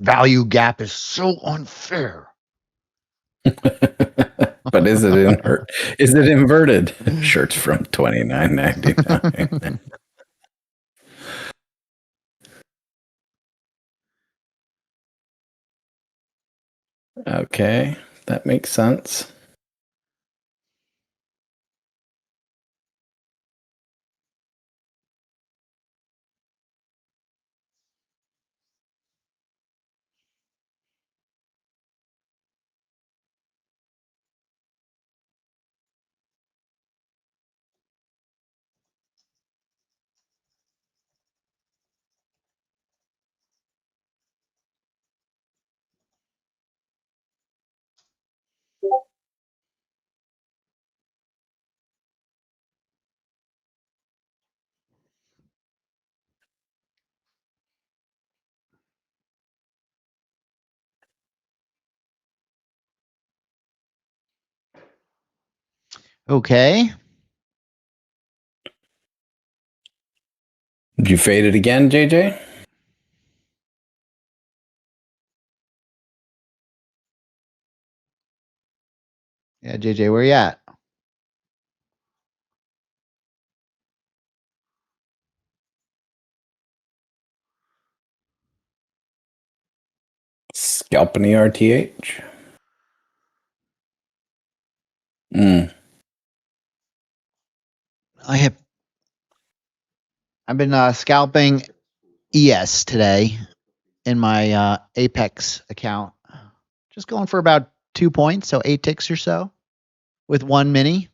value gap is so unfair. But is it inverted? Shirts from $29.99. Okay, that makes sense. Okay. Did you fade it again, JJ? Yeah, JJ, where you at? Scalping ERTH. I've been scalping ES today in my Apex account. Just going for about 2 points, so 8 ticks or so with one mini.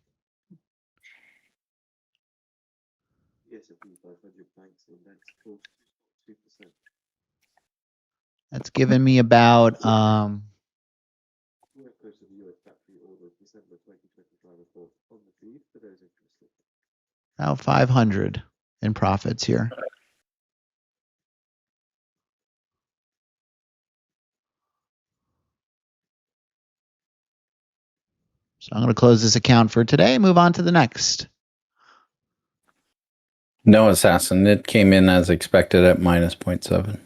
That's given me about 500 in profits here. So I'm going to close this account for today and move on to the next. No assassin. It came in as expected at minus 0.7.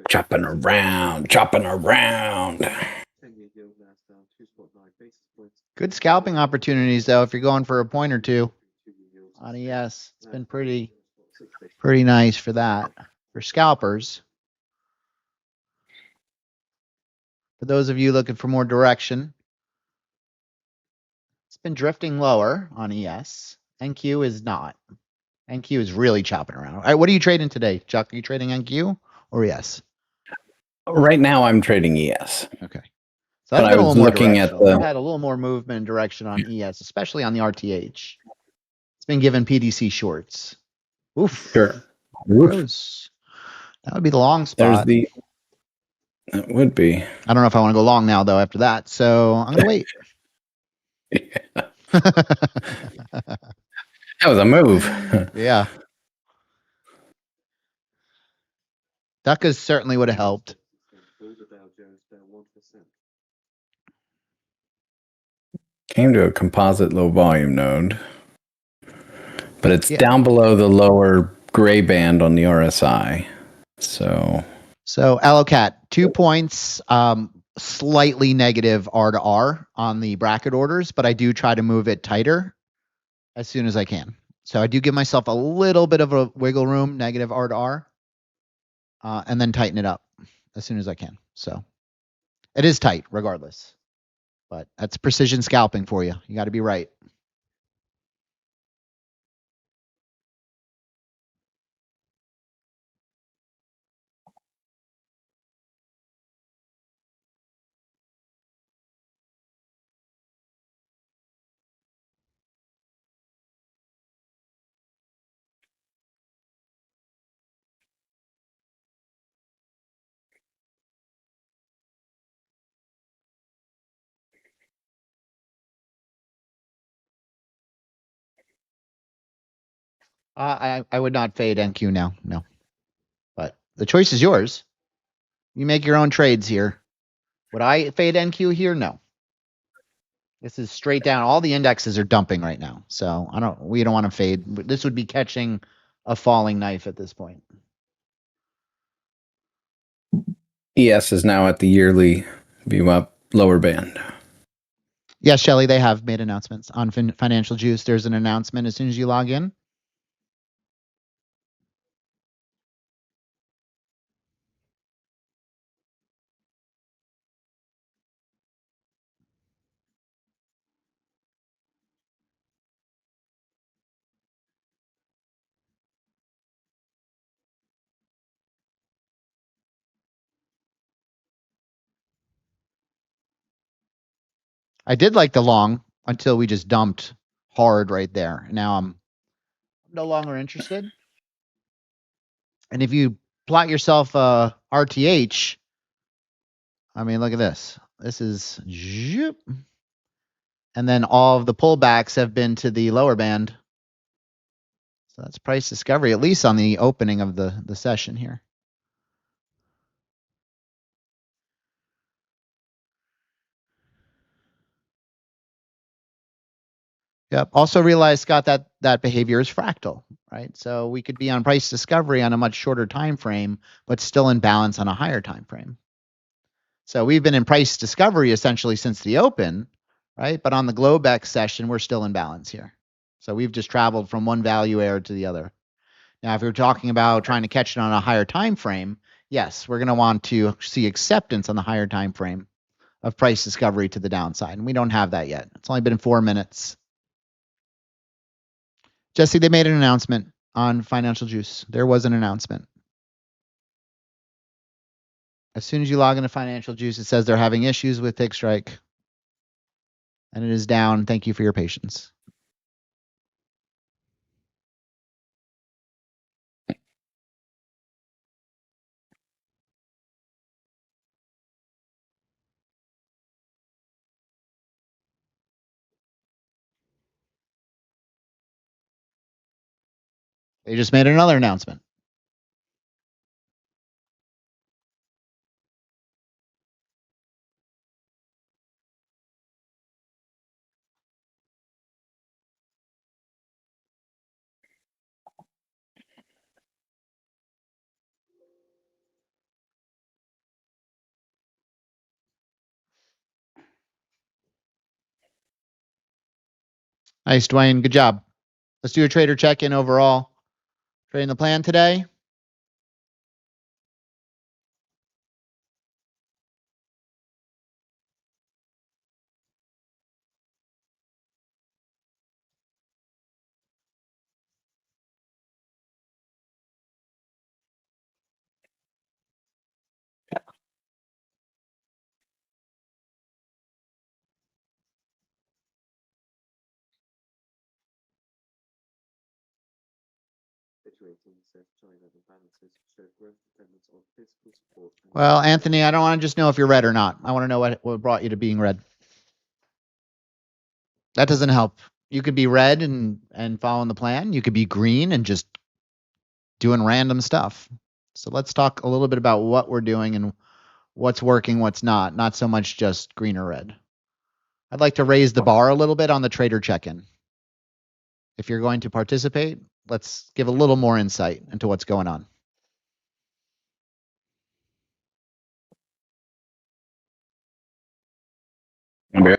Chopping around. Good scalping opportunities, though, if you're going for a point or two on ES. It's been pretty nice for that, for scalpers. For those of you looking for more direction, it's been drifting lower on ES. NQ is not. NQ is really chopping around. All right, what are you trading today, Chuck? Are you trading NQ or ES? Right now, I'm trading ES. Okay. So that's been a little more directional. We've had a little more movement and direction on ES, especially on the RTH. It's been given PDC shorts. Oof. Sure. Gross. That would be the long spot. That would be. I don't know if I want to go long now, though, after that. So I'm going to wait. Yeah. That was a move. Yeah. Duckas certainly would have helped. Came to a composite low volume node, but it's down below the lower gray band on the RSI. So Allocat, 2 points, slightly negative R to R on the bracket orders, but I do try to move it tighter as soon as I can. So I do give myself a little bit of a wiggle room, negative R to R, and then tighten it up as soon as I can. So it is tight regardless, but that's precision scalping for you. You got to be right. I would not fade NQ now. No, but the choice is yours. You make your own trades here. Would I fade NQ here? No. This is straight down. All the indexes are dumping right now, so we don't want to fade. This would be catching a falling knife at this point. ES is now at the yearly VWAP lower band. Yes, Shelly, they have made announcements on Financial Juice. There's an announcement as soon as you log in. I did like the long until we just dumped hard right there. Now I'm no longer interested. And if you plot yourself RTH, I mean, look at this. This is zoop. And then all of the pullbacks have been to the lower band. So that's price discovery, at least on the opening of the session here. Yep. Also realize, Scott, that behavior is fractal, right? So we could be on price discovery on a much shorter time frame, but still in balance on a higher time frame. So we've been in price discovery essentially since the open, right? But on the Globex session, we're still in balance here. So we've just traveled from one value area to the other. Now, if you're talking about trying to catch it on a higher time frame, yes, we're going to want to see acceptance on the higher time frame of price discovery to the downside. And we don't have that yet. It's only been 4 minutes. Jesse, they made an announcement on Financial Juice. There was an announcement. As soon as you log into Financial Juice, it says they're having issues with Tick Strike. And it is down. Thank you for your patience. They just made another announcement. Nice, Dwayne. Good job. Let's do a trader check-in overall. Trading the plan today. Well, Anthony, I don't want to just know if you're red or not. I want to know what brought you to being red. That doesn't help. You could be red and following the plan. You could be green and just doing random stuff. So let's talk a little bit about what we're doing and what's working, what's not so much just green or red. I'd like to raise the bar a little bit on the trader check-in. If you're going to participate, let's give a little more insight into what's going on. Okay.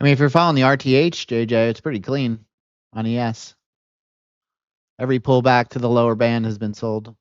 I mean, if you're following the RTH, JJ, it's pretty clean on ES. Every pullback to the lower band has been sold.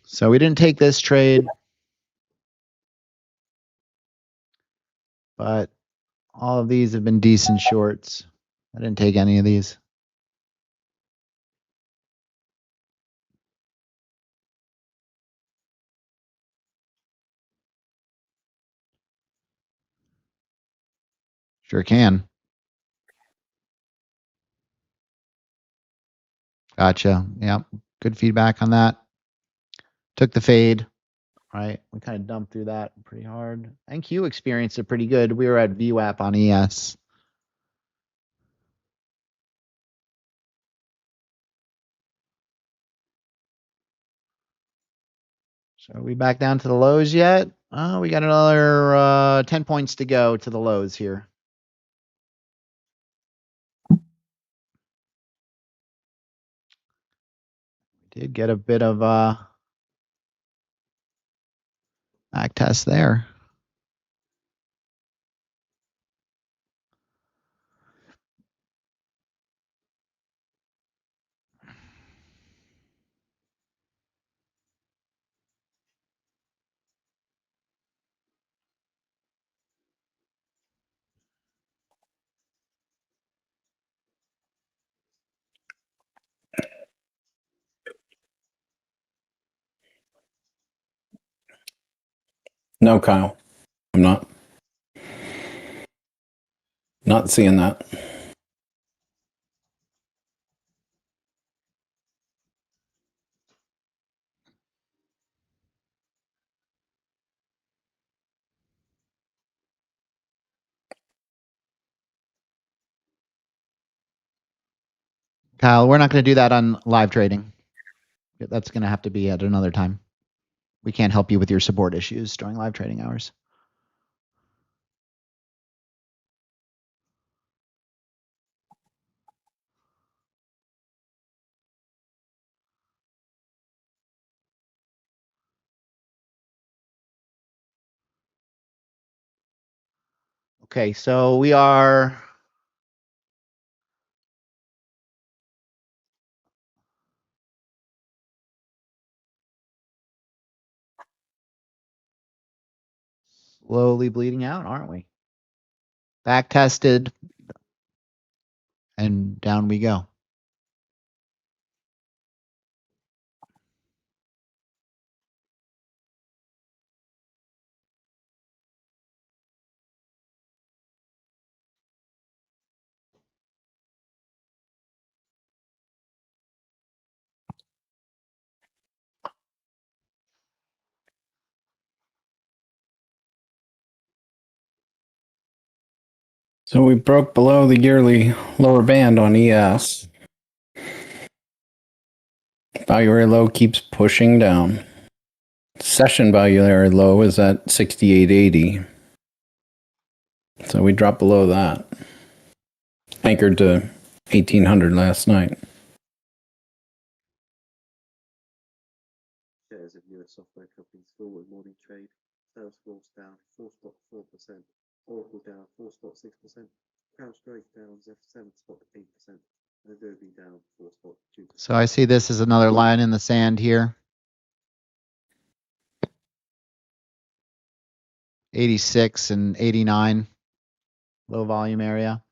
So we didn't take this trade, but all of these have been decent shorts. I didn't take any of these. Sure can. Gotcha. Yeah. Good feedback on that. Took the fade. Right. We kind of dumped through that pretty hard. NQ experienced it pretty good. We were at VWAP on ES. So are we back down to the lows yet? Oh, we got another 10 points to go to the lows here. We did get a bit of back test there. No, Kyle. I'm not. Not seeing that. Kyle, we're not going to do that on live trading. That's going to have to be at another time. We can't help you with your support issues during live trading hours. Okay, so we are slowly bleeding out, aren't we? Back tested, and down we go. So we broke below the yearly lower band on ES. Value area low keeps pushing down. Session value area low is at 68.80. So we dropped below that. Anchored to 1800 last night. Shares of US software companies forward morning trade. Salesforce down 4.4%. Oracle down 4.6%. CrowdStrike down 7.8%. Adobe down 4.2%. So I see this as another line in the sand here. 86 and 89, low volume area.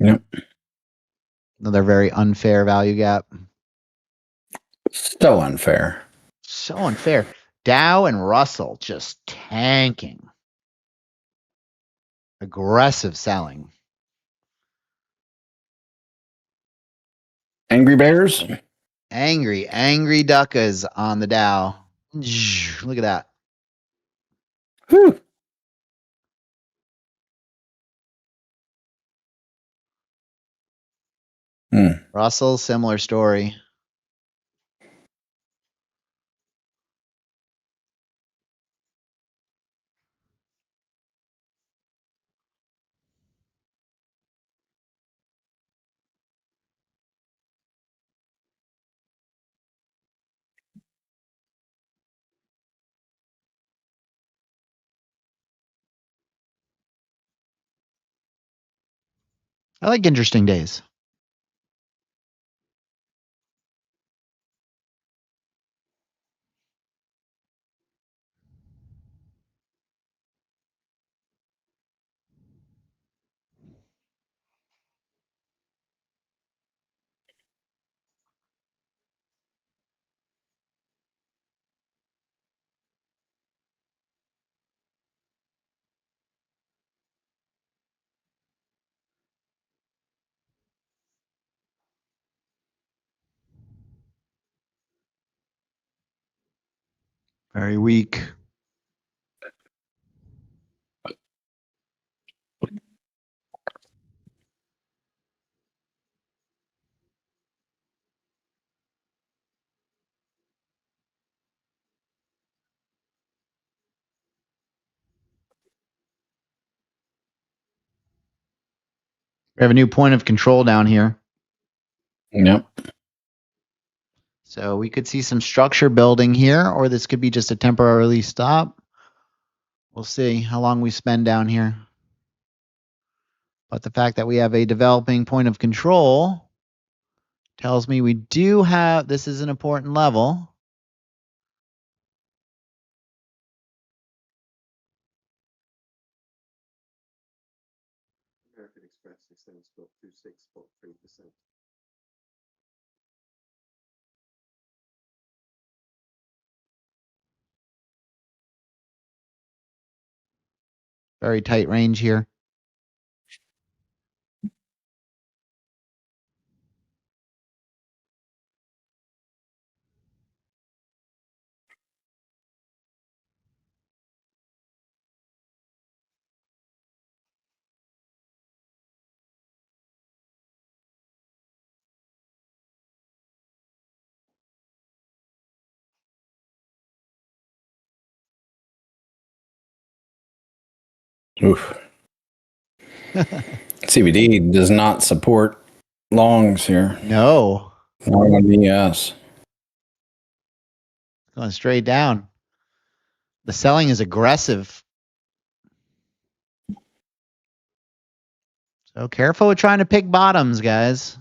Yep. Another very unfair value gap. So unfair. So unfair. Dow and Russell just tanking. Aggressive selling. Angry Bears? Angry duckas on the Dow. Look at that. Whew. Russell, similar story. I like interesting days. Very weak. We have a new point of control down here. Yep. So we could see some structure building here, or this could be just a temporarily stop. We'll see how long we spend down here. But the fact that we have a developing point of control tells me we do have, this is an important level. American Express extends spot 26.3%. Very tight range here. Oof. CBD does not support longs here. No, Not on BS. going straight down. The selling is aggressive. So careful with trying to pick bottoms, guys.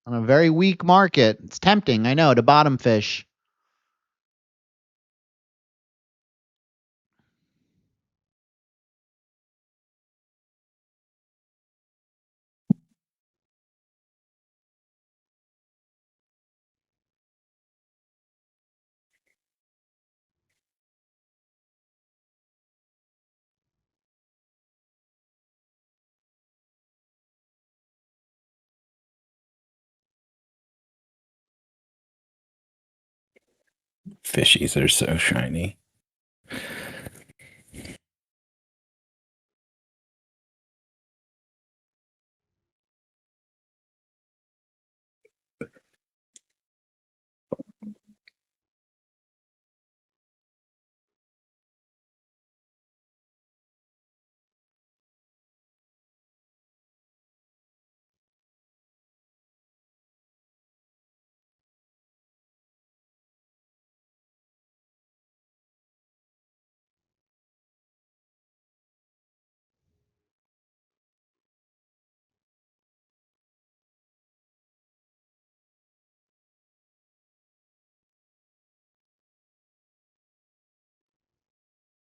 On a very weak market. It's tempting, I know, to bottom fish. Fishies are so shiny.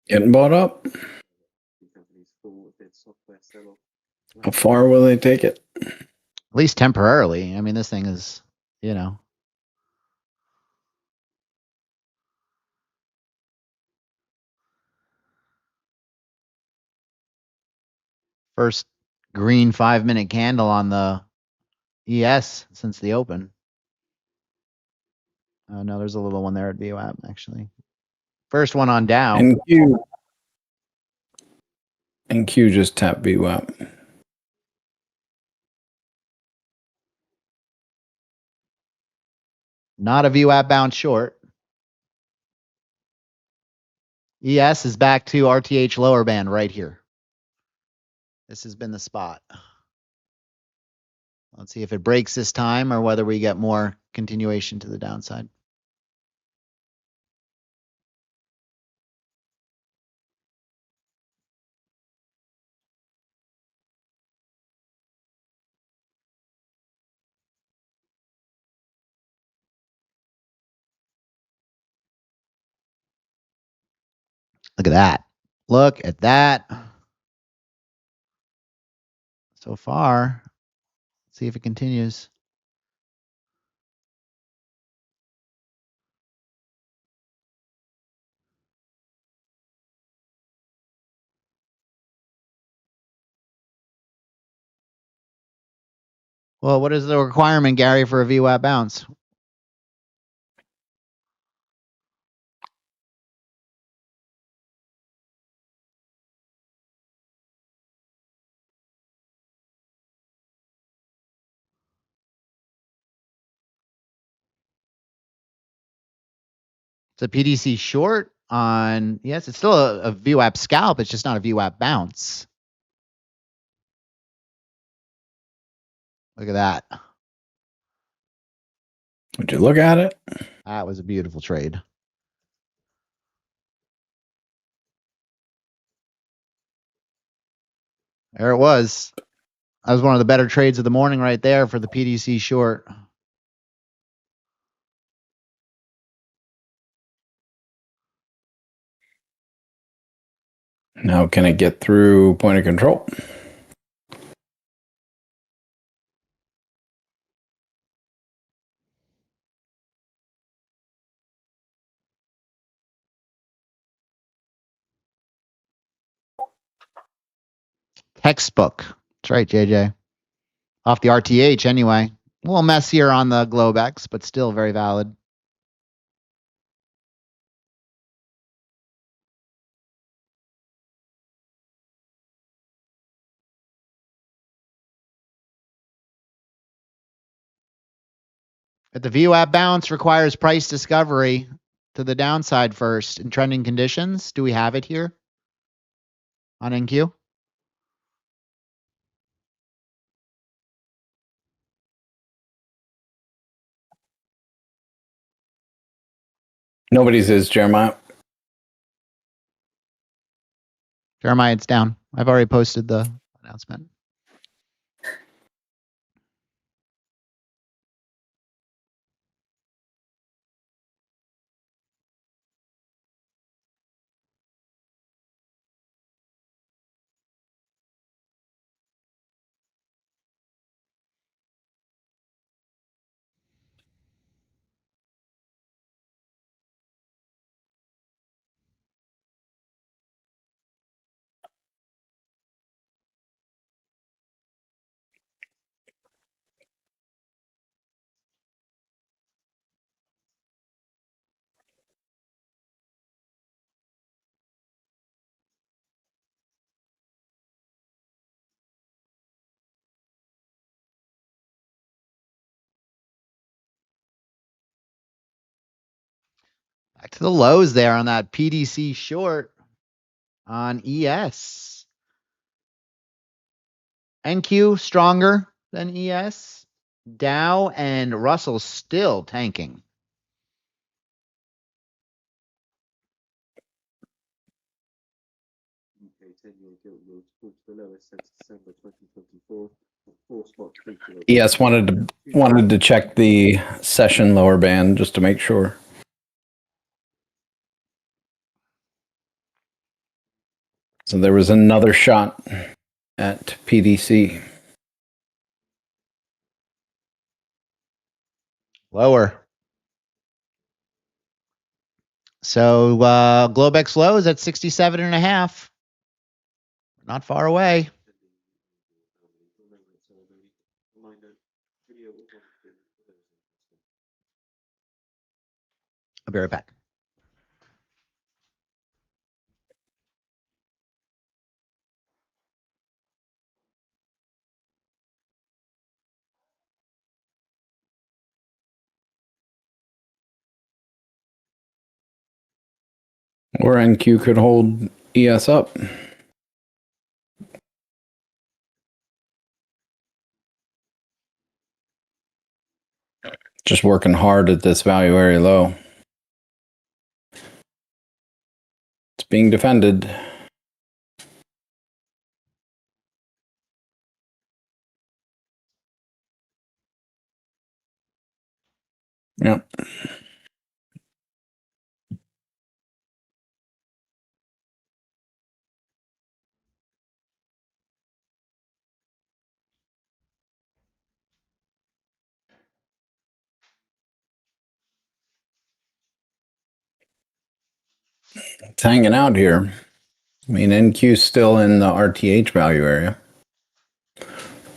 Getting bought up. The company's full of its software sell-off. How far will they take it? At least temporarily. I mean, this thing is, you know. First green 5-minute candle on the ES since the open. Oh, no, there's a little one there at VWAP, actually. First one on Dow. And Q just tapped VWAP. Not a VWAP bounce short. ES is back to RTH lower band right here. This has been the spot. Let's see if it breaks this time or whether we get more continuation to the downside. Look at that. Look at that. So far, let's see if it continues. Well, what is the requirement, Gary, for a VWAP bounce? It's a PDC short on, yes, it's still a VWAP scalp. It's just not a VWAP bounce. Look at that. Would you look at it? That was a beautiful trade. There it was. That was one of the better trades of the morning right there for the PDC short. Now, can it get through point of control? Textbook. That's right, JJ. Off the RTH anyway. A little messier on the Globex, but still very valid. But the VWAP bounce requires price discovery to the downside first in trending conditions. Do we have it here on NQ? Nobody's is, Jeremiah. Jeremiah, it's down. I've already posted the announcement. Back to the lows there on that PDC short on ES. NQ stronger than ES. Dow and Russell still tanking. UK 10-year gilt yield falls to the lowest since December 2024. 4 spots featured. ES wanted to check the session lower band just to make sure. So there was another shot at PDC. Lower. So Globex low is at 67.5. Not far away. I'll be right back. Or NQ could hold ES up. Just working hard at this value area low. It's being defended. Yep. It's hanging out here. I mean, NQ's still in the RTH value area.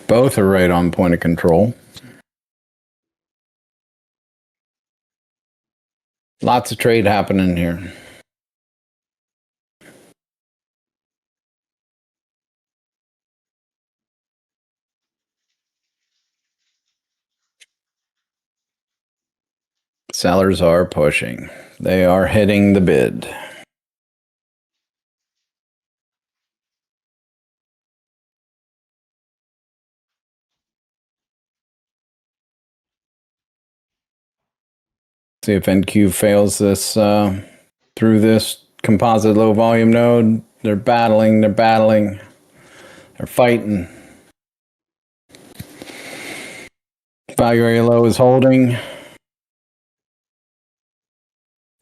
Both are right on point of control. Lots of trade happening here. Sellers are pushing. They are hitting the bid. See if NQ fails this through this composite low volume node. They're battling. They're fighting. Value area low is holding.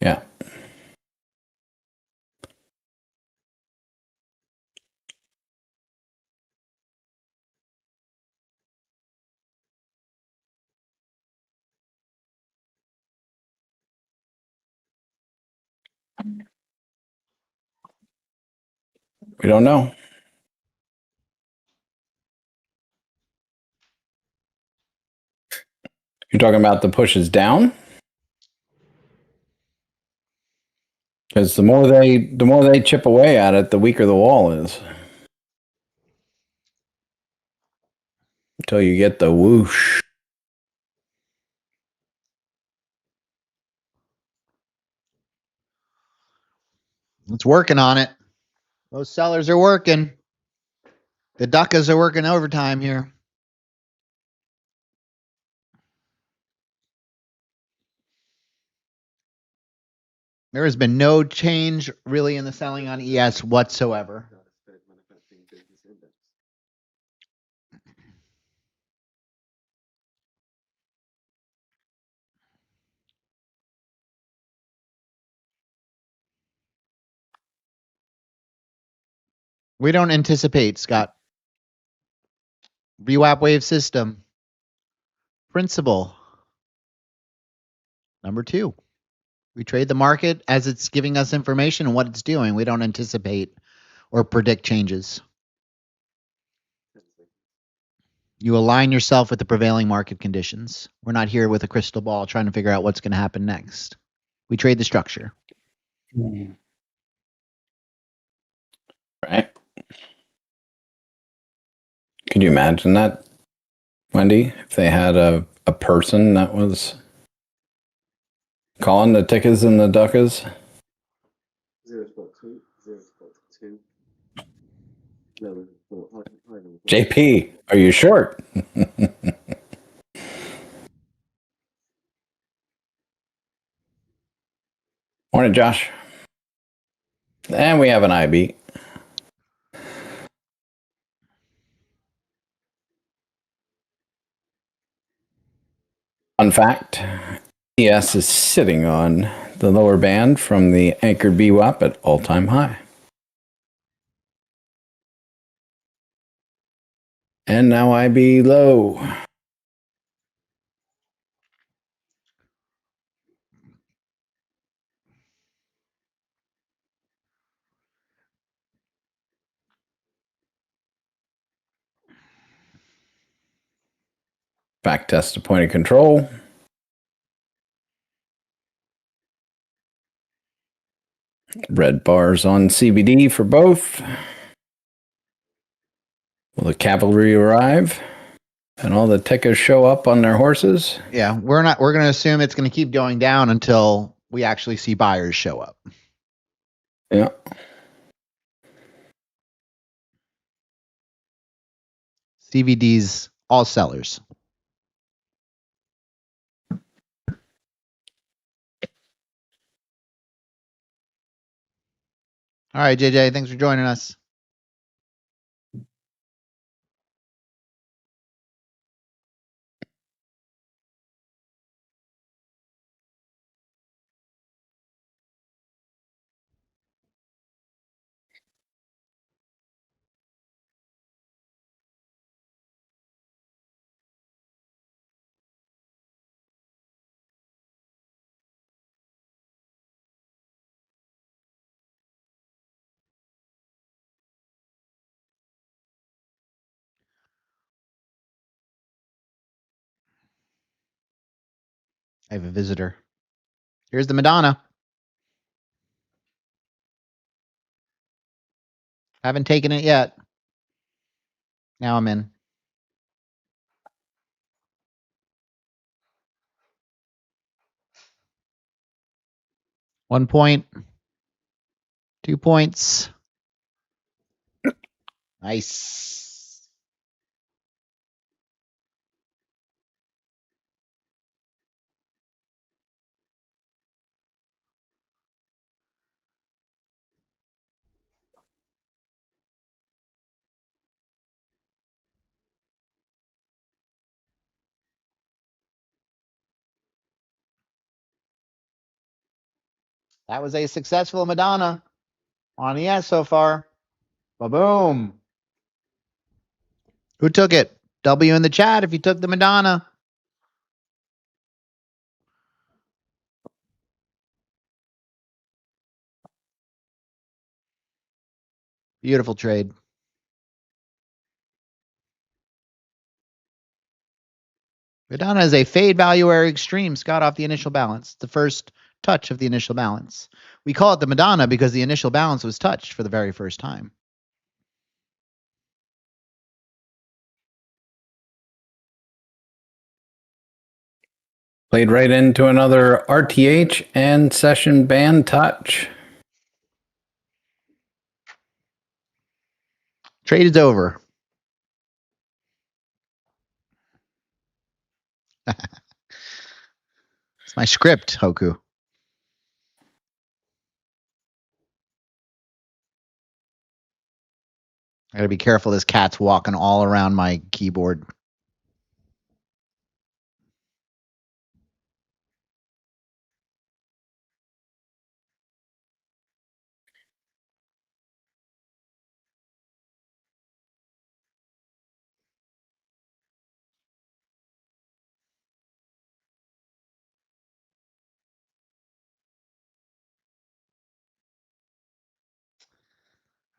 Yeah. We don't know. You're talking about the pushes down? Because the more they chip away at it, the weaker the wall is. Until you get the whoosh. It's working on it. Those sellers are working. The duckas are working overtime here. There has been no change really in the selling on ES whatsoever. Manufacturing Business Index. We don't anticipate, Scott. VWAP Wave System. Principle. Number 2. We trade the market as it's giving us information and what it's doing. We don't anticipate or predict changes. You align yourself with the prevailing market conditions. We're not here with a crystal ball trying to figure out what's going to happen next. We trade the structure. Right. Could you imagine that, Wendy, if they had a person that was calling the tickers and the duckers? 0.2, 0.2. No, JP, are you short? Morning, Josh. And we have an IB. Fun fact, ES is sitting on the lower band from the anchored VWAP at all-time high. And now IB low. Back test to point of control. Red bars on CBD for both. Will the cavalry arrive and all the tickers show up on their horses? Yeah, we're going to assume it's going to keep going down until we actually see buyers show up. Yeah. CVD's all sellers. All right, JJ, thanks for joining us. I have a visitor. Here's the Madonna. Haven't taken it yet. Now I'm in. One point. 2 points. Nice. That was a successful Madonna on ES so far. Ba-boom. Who took it? W in the chat if you took the Madonna. Beautiful trade. Madonna is a fade value area extreme. Scott off the initial balance. The first touch of the initial balance. We call it the Madonna because the initial balance was touched for the very first time. Played right into another RTH and session band touch. Trade is over. It's my script, Hoku. I gotta be careful. This cat's walking all around my keyboard.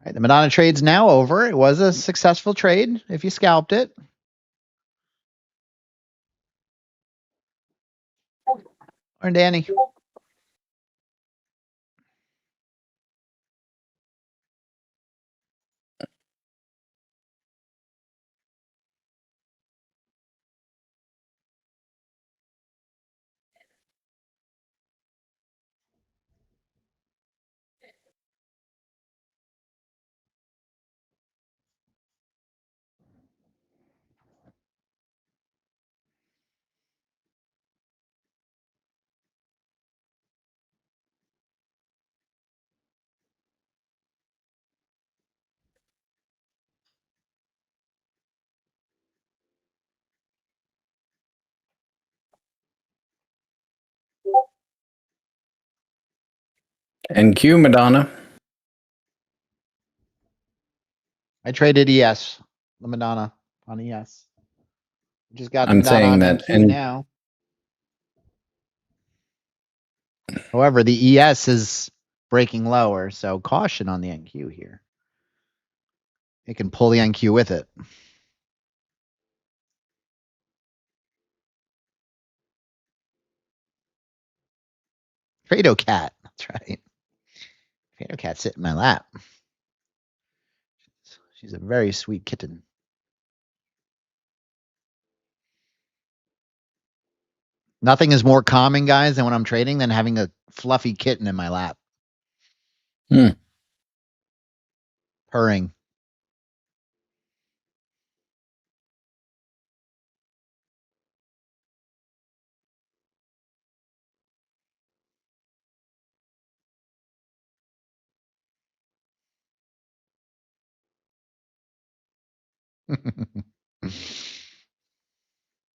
All right, the Madonna trade's now over. It was a successful trade if you scalped it. Or Danny. NQ Madonna. I traded ES, the Madonna on ES. Just got the I'm Madonna saying on that NQ now. However, the ES is breaking lower, so caution on the NQ here. It can pull the NQ with it. Trado Cat. That's right. Potato cat sit in my lap. She's a very sweet kitten. Nothing is more calming, guys, than when I'm trading than having a fluffy kitten in my lap. Hmm. Purring.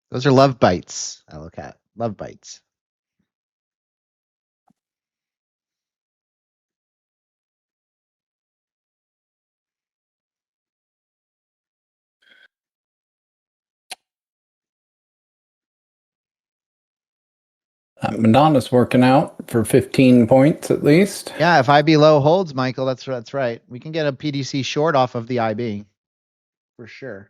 Those are love bites. I look at love bites. Madonna's working out for 15 points at least. Yeah, if IB low holds, Michael, that's right. We can get a PDC short off of the IB for sure.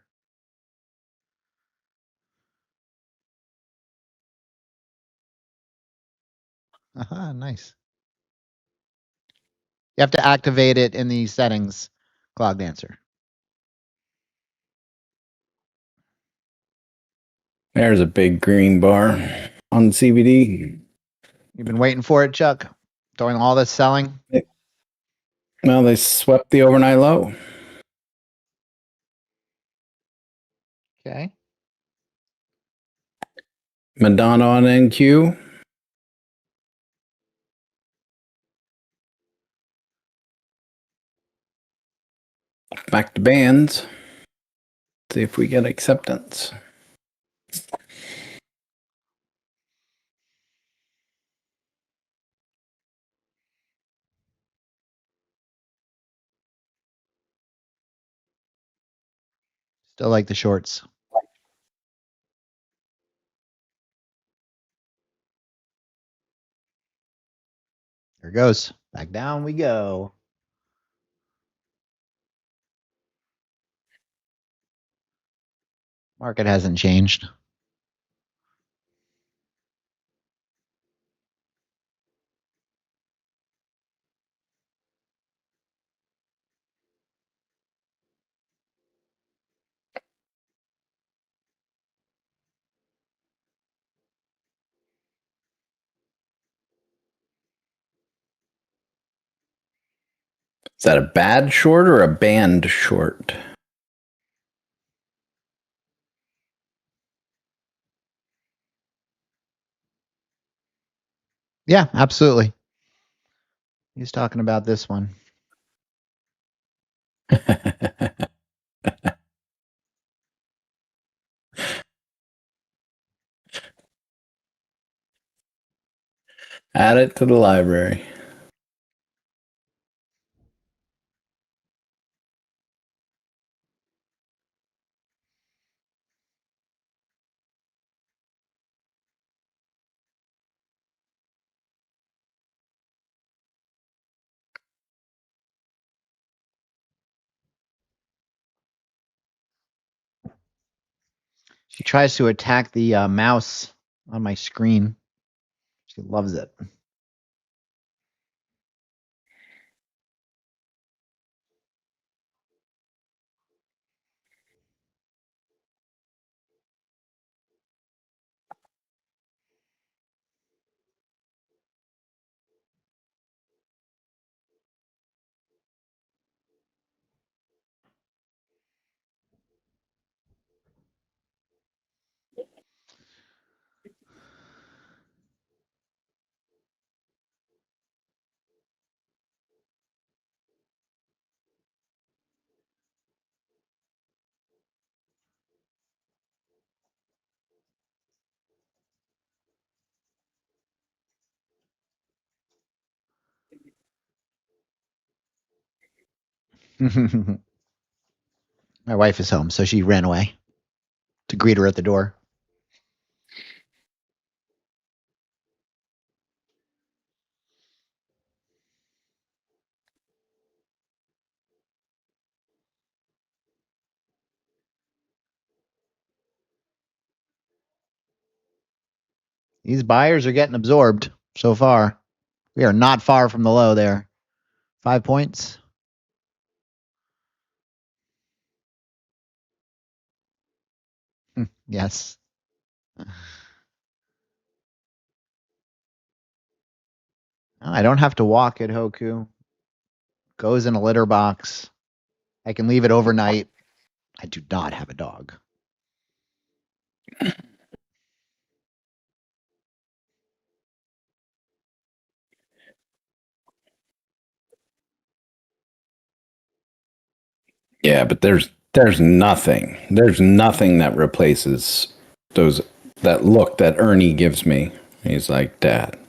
Nice. You have to activate it in the settings, Cloud Dancer. There's a big green bar on CBD. You've been waiting for it, Chuck? Doing all this selling? Well, they swept the overnight low. Okay. Madonna on NQ. Back to bands. See if we get acceptance. Still like the shorts. There it goes. Back down we go. Market hasn't changed. Is that a bad short or a band short? Yeah, absolutely. He's talking about this one. Add it to the library. She tries to attack the mouse on my screen. She loves it. My wife is home, so she ran away to greet her at the door. These buyers are getting absorbed so far. We are not far from the low there. 5 points. Yes. I don't have to walk it, Hoku. Goes in a litter box. I can leave it overnight. I do not have a dog. Yeah, but there's nothing. There's nothing that replaces that look that Ernie gives me. He's like, Dad,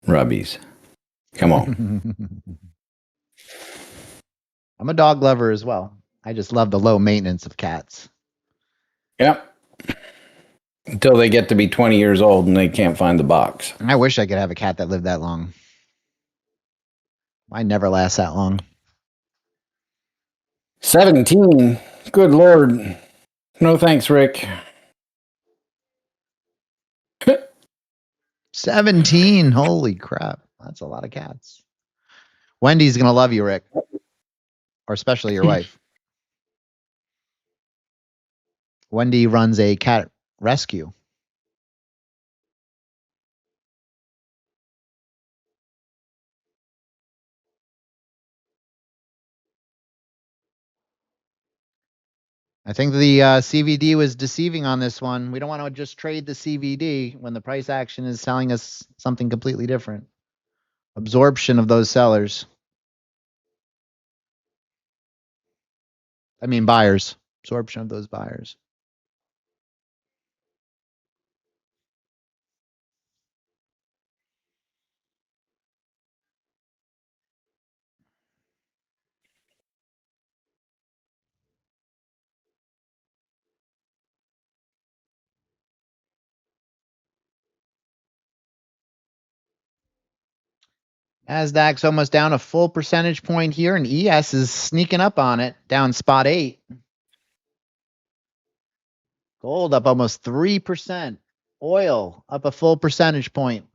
rubbies. Come on. I'm a dog lover as well. I just love the low maintenance of cats. Yep. Until they get to be 20 years old and they can't find the box. I wish I could have a cat that lived that long. Mine never lasts that long. 17. Good Lord. No thanks, Rick. 17. Holy crap. That's a lot of cats. Wendy's going to love you, Rick. Or especially your wife. Wendy runs a cat rescue. I think the CVD was deceiving on this one. We don't want to just trade the CVD when the price action is telling us something completely different. Absorption of those sellers. I mean, buyers. Absorption of those buyers. NASDAQ's almost down a full percentage point here, and ES is sneaking up on it, down spot 8. Gold up almost 3%. Oil up a full percentage point.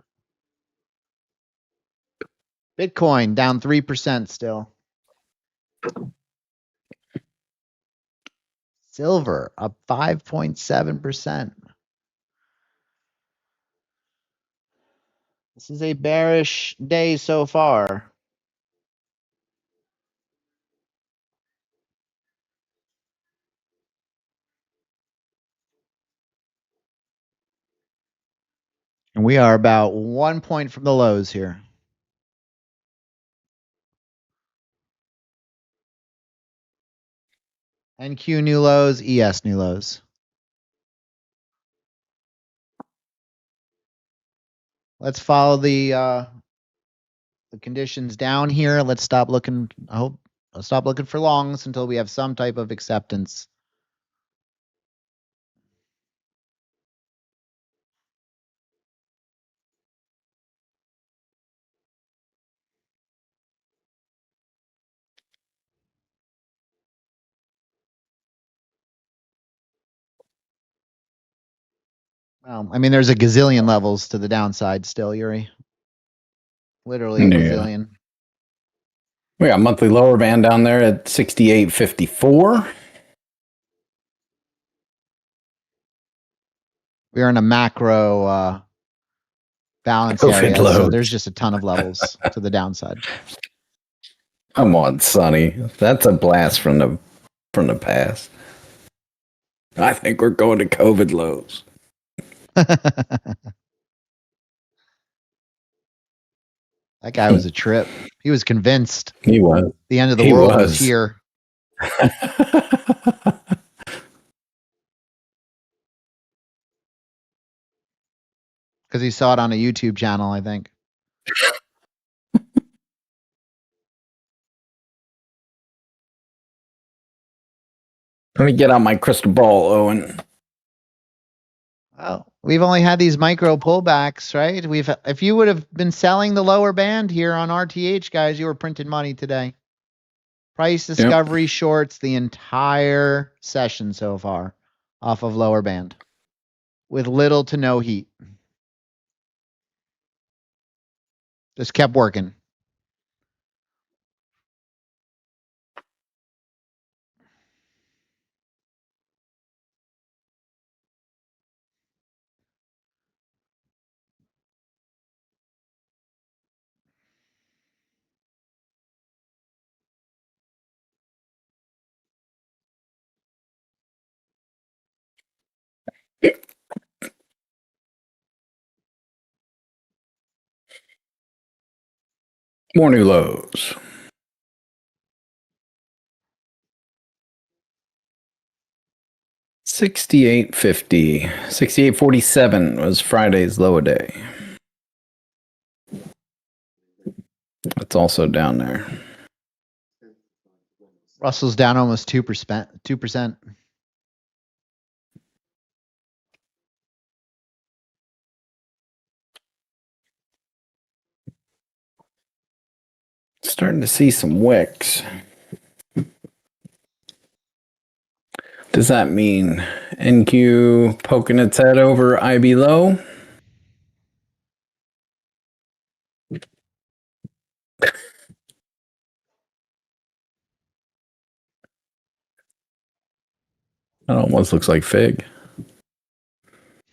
Bitcoin down 3% still. Silver up 5.7%. This is a bearish day so far. And we are about 1 point from the lows here. NQ new lows, ES new lows. Let's follow the conditions down here. Let's stop looking. I'll stop looking for longs until we have some type of acceptance. Well, I mean, there's a gazillion levels to the downside still, Yuri. Literally a gazillion. We got monthly lower band down there at 68.54. We are in a macro balance area, so there's just a ton of levels to the downside. Come on, Sonny. That's a blast from the past. I think we're going to COVID lows. That guy was a trip. He was convinced. He was. The end of the world was here. Because he saw it on a YouTube channel, I think. Let me get out my crystal ball, Owen. Well, we've only had these micro pullbacks, right? If you would have been selling the lower band here on RTH, guys, you were printing money today. Price discovery shorts the entire session so far off of lower band with little to no heat. Just kept working. More new lows. $68.50. $68.47 was Friday's low a day. That's also down there. Russell's down almost 2%. 2%. Starting to see some wicks. Does that mean NQ poking its head over IB low? That almost looks like Fig.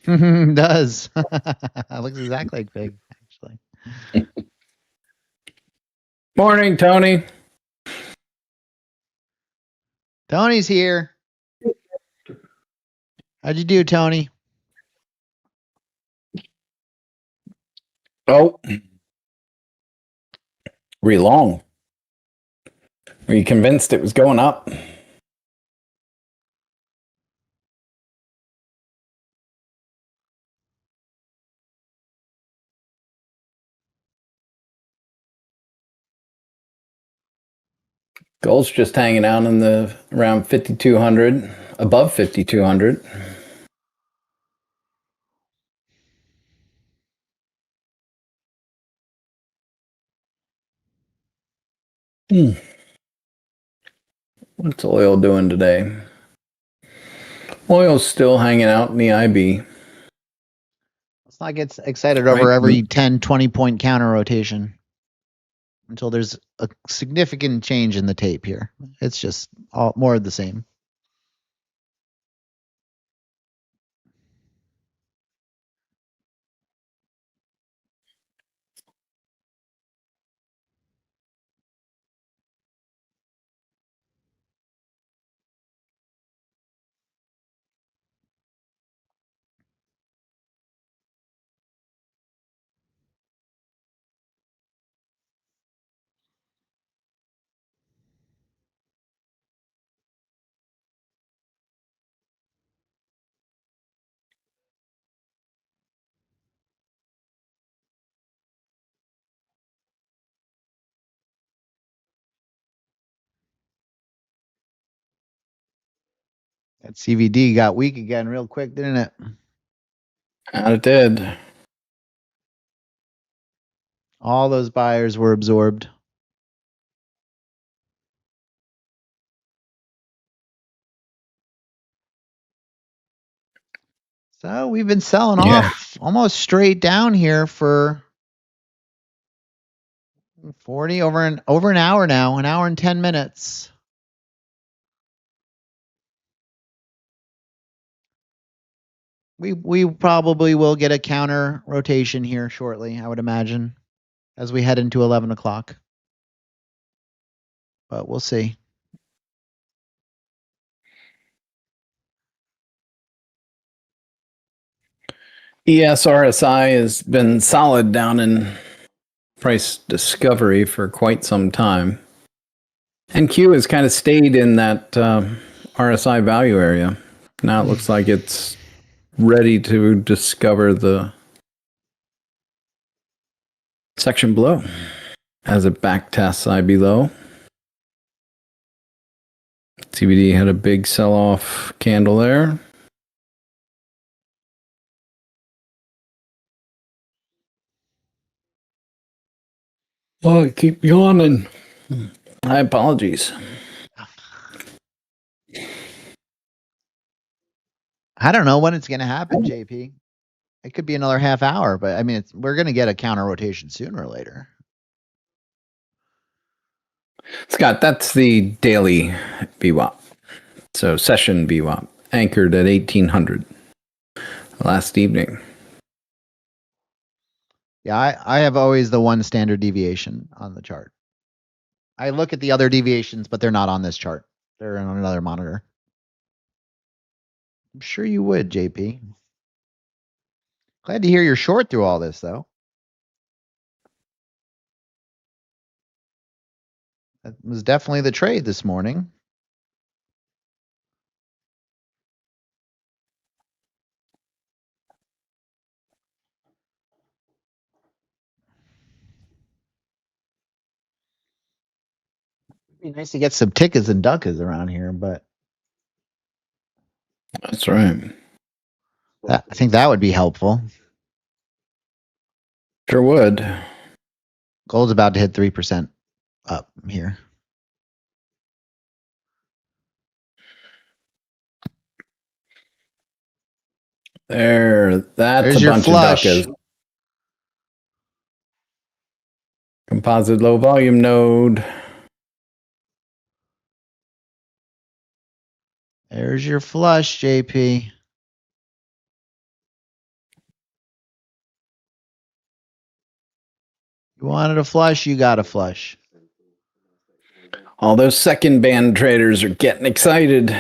It does. It looks exactly like Fig, actually. Morning, Tony. Tony's here. How'd you do, Tony? Oh. Were you long? Were you convinced it was going up? Gold's just hanging out in the around 5,200, above 5,200. What's oil doing today? Oil's still hanging out in the IB. Let's not get excited over every 10, 20 point counter rotation until there's a significant change in the tape here. It's just all more of the same. That CVD got weak again real quick, didn't it? And it did. All those buyers were absorbed. So we've been selling off almost straight down here for 40 over an hour now, an hour and 10 minutes. We probably will get a counter rotation here shortly, I would imagine, as we head into 11 o'clock. But we'll see. ESRSI has been solid down in price discovery for quite some time. NQ has kind of stayed in that RSI value area. Now it looks like it's ready to discover the section below as it back tests IB low. CBD had a big sell-off candle there. Oh, I keep yawning. My apologies. I don't know when it's going to happen, JP. It could be another half hour, but I mean, we're going to get a counter rotation sooner or later. Scott, that's the daily VWAP. So session VWAP, anchored at 1800 last evening. Yeah, I have always the one standard deviation on the chart. I look at the other deviations, but they're not on this chart. They're on another monitor. I'm sure you would, JP. Glad to hear you're short through all this, though. That was definitely the trade this morning. It'd be nice to get some tickets and duckers around here, but That's right. I think that would be helpful. Sure would. Gold's about to hit 3% up here. That's There's a your bunch flush. of duckers. Composite low volume node. There's your flush, JP. You wanted a flush, you got a flush. All those second band traders are getting excited.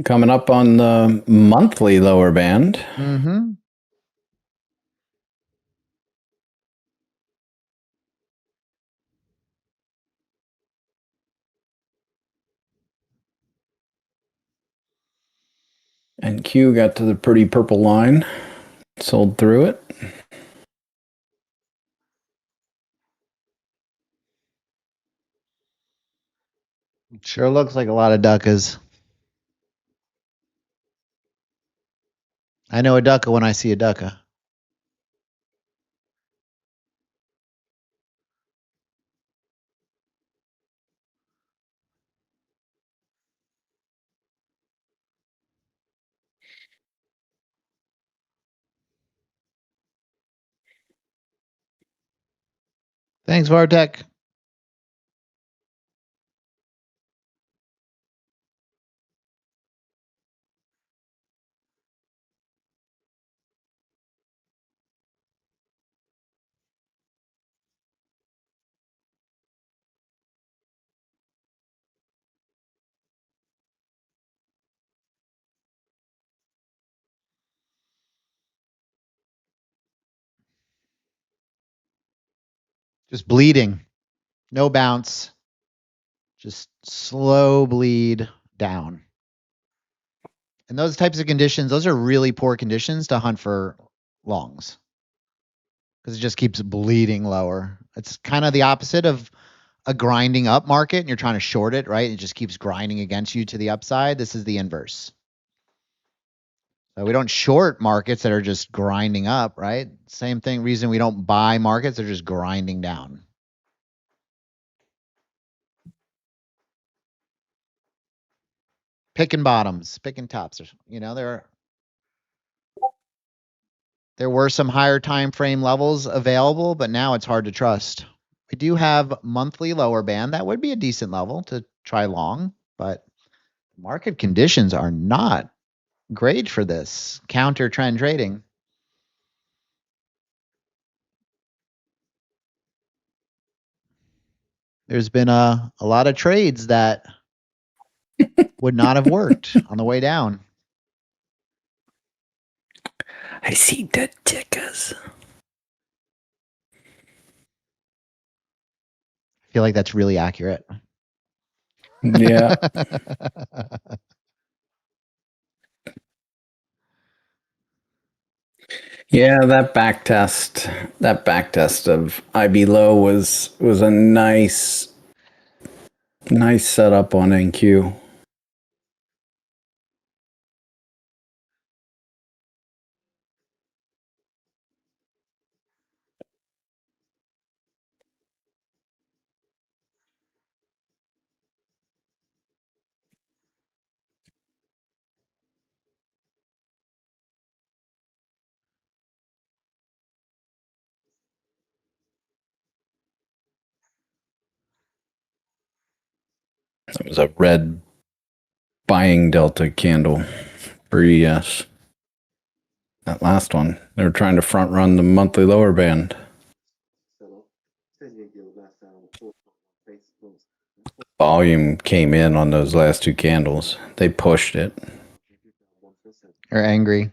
Coming up on the monthly lower band. Mm-hmm. And Q got to the pretty purple line. Sold through it. Sure looks like a lot of duckers. I know a ducker when I see a ducker. Thanks, Vartek. Just bleeding. No bounce. Just slow bleed down. And those types of conditions, those are really poor conditions to hunt for longs. Because it just keeps bleeding lower. It's kind of the opposite of a grinding up market and you're trying to short it, right? It just keeps grinding against you to the upside. This is the inverse. So we don't short markets that are just grinding up, right? Same thing, reason we don't buy markets, they're just grinding down. Picking bottoms, picking tops. You know, there were some higher time frame levels available, but now it's hard to trust. We do have monthly lower band. That would be a decent level to try long, but market conditions are not great for this counter trend trading. There's been a lot of trades that would not have worked on the way down. I see the tickers. I feel like that's really accurate. Yeah. Yeah, that back test of IB low was a nice setup on NQ. It was a red buying delta candle for ES. That last one, they were trying to front run the monthly lower band. Sell off. 10-year yield last down 4 basis points. Volume came in on those last two candles. They pushed it. 1%. Or angry.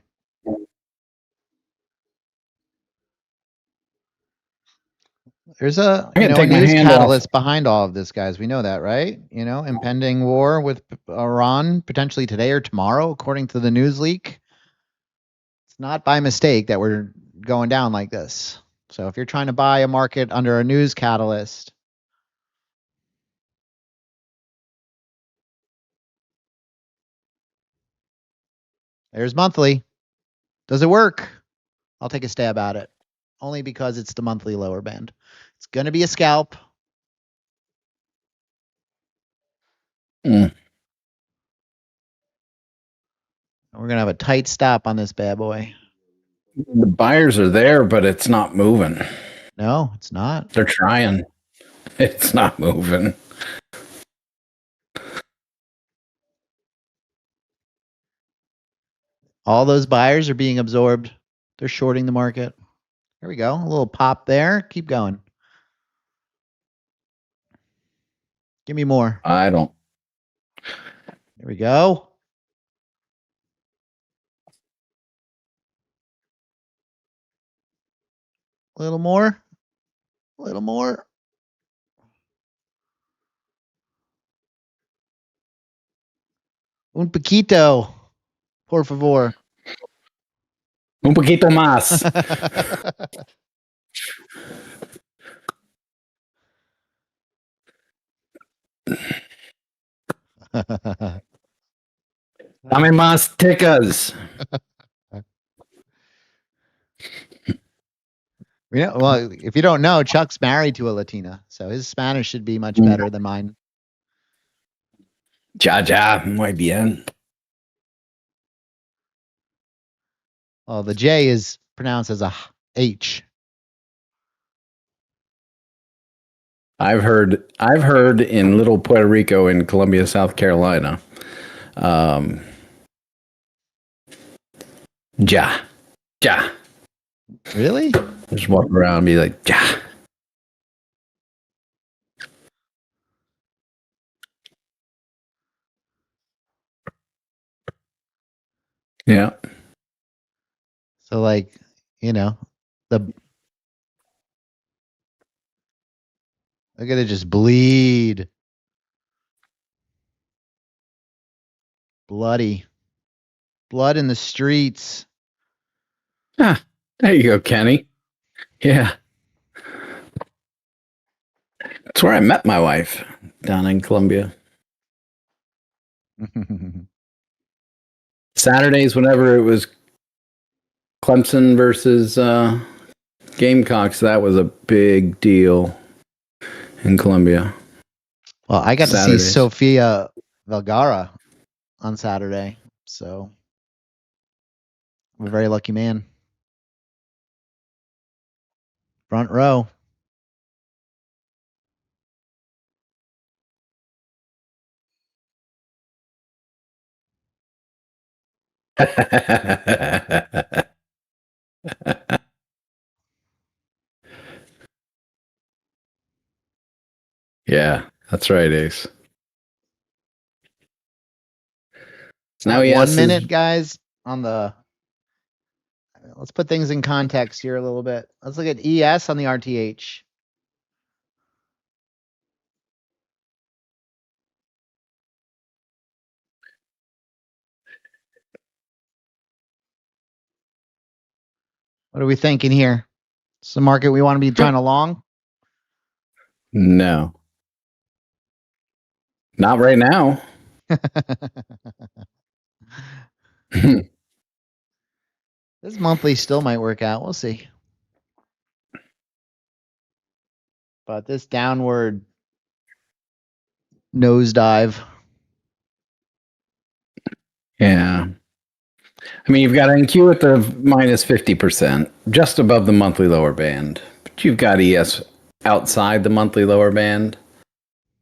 There's a I can a take my news hand off. catalyst behind all of this, guys. We know that, right? Impending war with Iran potentially today or tomorrow, according to the news leak. It's not by mistake that we're going down like this. So if you're trying to buy a market under a news catalyst, there's monthly. Does it work? I'll take a stab at it. Only because it's the monthly lower band. It's going to be a scalp. Mm. We're going to have a tight stop on this bad boy. The buyers are there, but it's not moving. No, it's not. They're trying. It's not moving. All those buyers are being absorbed. They're shorting the market. There we go. A little pop there. Keep going. Give me more. I don't. There we go. A little more. A little more. Un poquito. Por favor. Un poquito más. Dame más ticas. Well, if you don't know, Chuck's married to a Latina, so his Spanish should be much better than mine. Ya, muy bien. Well, the J is pronounced as a H. I've heard in Little Puerto Rico in Columbia, South Carolina. Ja. Really? Just walk around and be like, ja. Yeah. So like, the look at it just bleed. Bloody. Blood in the streets. Ah, there you go, Kenny. Yeah. That's where I met my wife, down in Columbia. Saturdays, whenever it was Clemson versus Gamecocks, that was a big deal in Columbia. Well, I got Saturdays. to see Sofia Vergara on Saturday, so I'm a very lucky man. Front row. Yeah, that's right, Ace. So now At he 1 has minute, guys, on the. Let's put things in context here a little bit. Let's look at ES on the RTH. What are we thinking here? It's the market we want to be trying to long? No. Not right now. This monthly still might work out. We'll see. But this downward nosedive. Yeah. I mean, you've got NQ at the minus 50%, just above the monthly lower band. But you've got ES outside the monthly lower band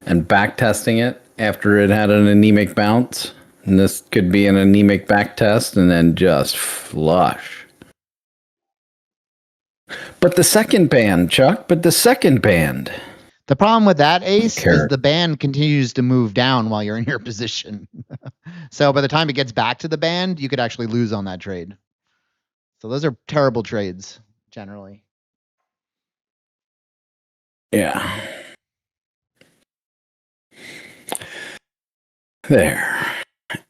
and back testing it after it had an anemic bounce. And this could be an anemic back test and then just flush. But the second band, Chuck, The problem with that, Ace, is the band continues to move down while you're in your position. So by the time it gets back to the band, you could actually lose on that trade. So those are terrible trades, generally. Yeah. There.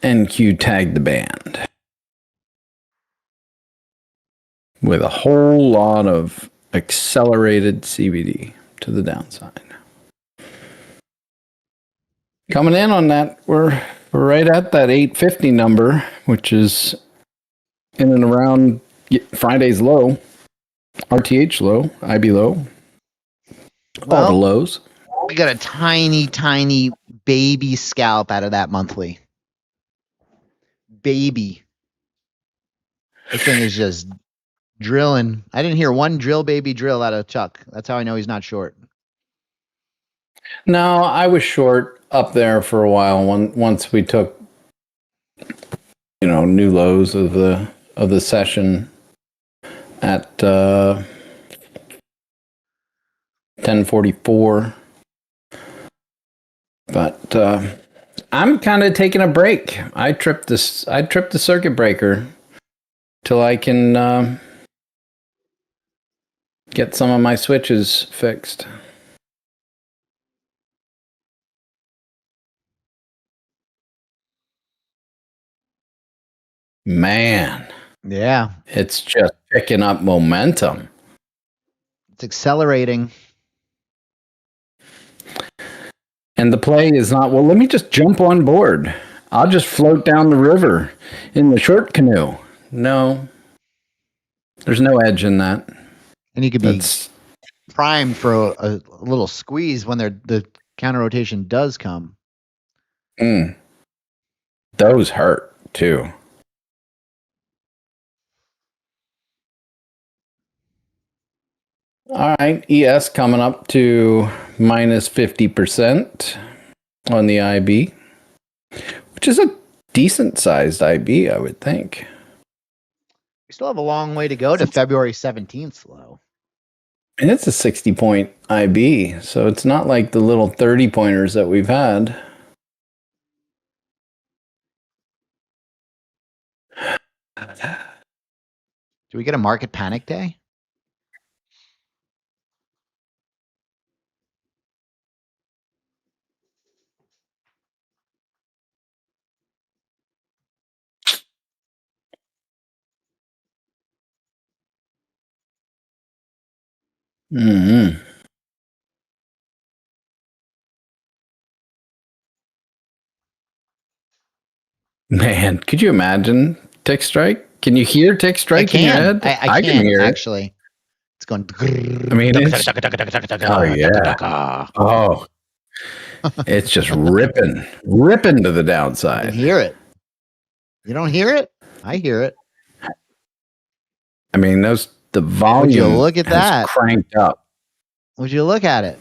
NQ tagged the band with a whole lot of accelerated CBD to the downside. Coming in on that, we're right at that 850 number, which is in and around Friday's low, RTH low, IB low, all the lows. We got a tiny, tiny baby scalp out of that monthly. Baby. This thing is just drilling. I didn't hear one drill baby drill out of Chuck. That's how I know he's not short. No, I was short up there for a while. Once we took, new lows of the session at 1044. But I'm kind of taking a break. I tripped the circuit breaker till I can get some of my switches fixed. Man. Yeah. It's just picking up momentum. It's accelerating. And the play is not, well, let me just jump on board. I'll just float down the river in the short canoe. No. There's no edge in that. And you could be primed for a little squeeze when the counter rotation does come. Those hurt too. All right, ES coming up to minus 50% on the IB, which is a decent sized IB, I would think. We still have a long way to go to February 17th low. And it's a 60-point IB, so it's not like the little 30-pointers that we've had. Do we get a market panic day? Mm-hmm. Man, could you imagine Tick Strike? Can you hear Tick Strike in your head? I can hear it. Actually. It's going. I mean, it's, oh yeah. Oh, it's just ripping to the downside. You can hear it. You don't hear it? I hear it. I mean, the volume. Would you look at that? Cranked up. Would you look at it?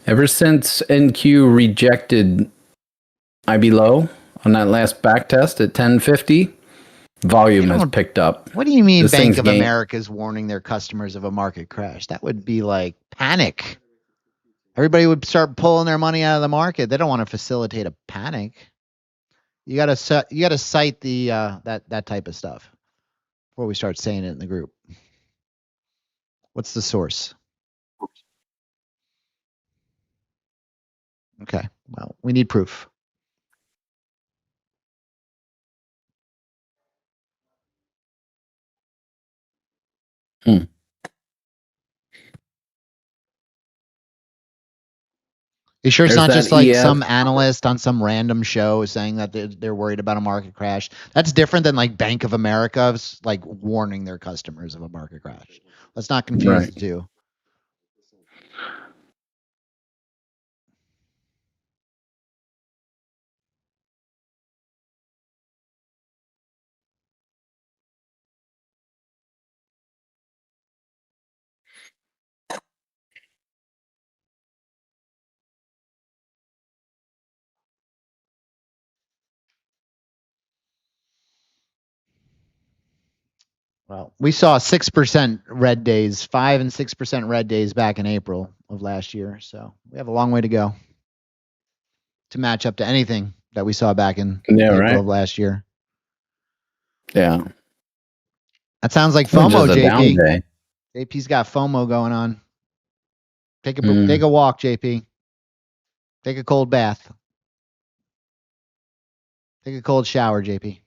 Ever since NQ rejected IB low on that last back test at 1050, volume has picked up. What do you mean Bank of America is warning their customers of a market crash? That would be like panic. Everybody would start pulling their money out of the market. They don't want to facilitate a panic. You gotta cite the that type of stuff before we start saying it in the group. What's the source? Okay, well, we need proof. You sure it's not just like some analyst on some random show saying that they're worried about a market crash? That's different than like Bank of America's like warning their customers of a market crash. Let's not confuse the two. Well, we saw 6% red days, 5 and 6% red days back in April of last year. So we have a long way to go to match up to anything that we saw back in April of last year. Yeah. That sounds like FOMO, JP. JP's got FOMO going on. Take a walk, JP. Take a cold bath. Take a cold shower, JP.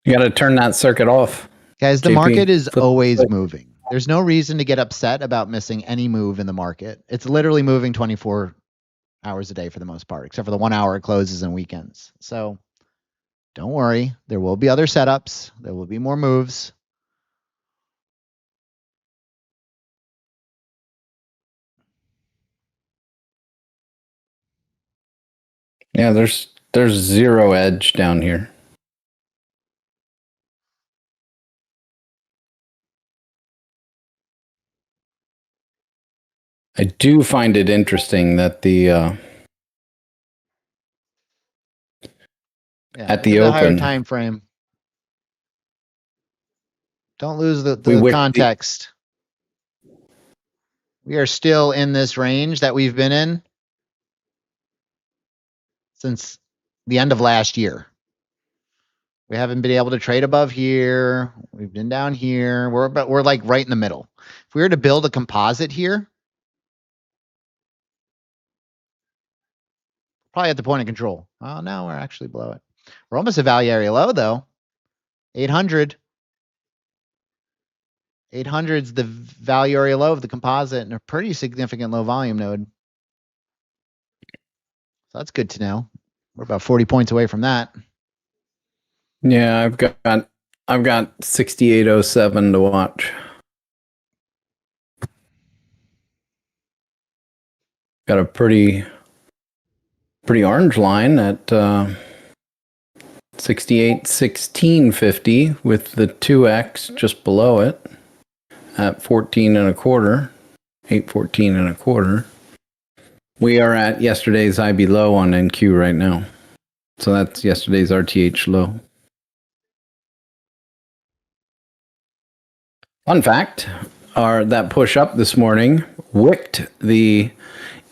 You got to turn that circuit off. Guys, the JP, market is flip always the switch. moving. There's no reason to get upset about missing any move in the market. It's literally moving 24 hours a day for the most part, except for the 1 hour it closes and weekends. So don't worry. There will be other setups. There will be more moves. Yeah, there's zero edge down here. I do find it interesting that the at the higher open time frame. Don't lose the we wick context. We are still in this range that we've been in since the end of last year. We haven't been able to trade above here. We've been down here. We're like right in the middle. If we were to build a composite here, probably at the point of control. Oh, no, we're actually below it. We're almost a value area low though. 800. 800 is the value area low of the composite and a pretty significant low volume node. So that's good to know. We're about 40 points away from that. Yeah, I've got 6807 to watch. Got a pretty orange line at 681650 with the 2x just below it at 14 and a quarter, 814 and a quarter. We are at yesterday's IB low on NQ right now. So that's yesterday's RTH low. Fun fact, that push up this morning wicked the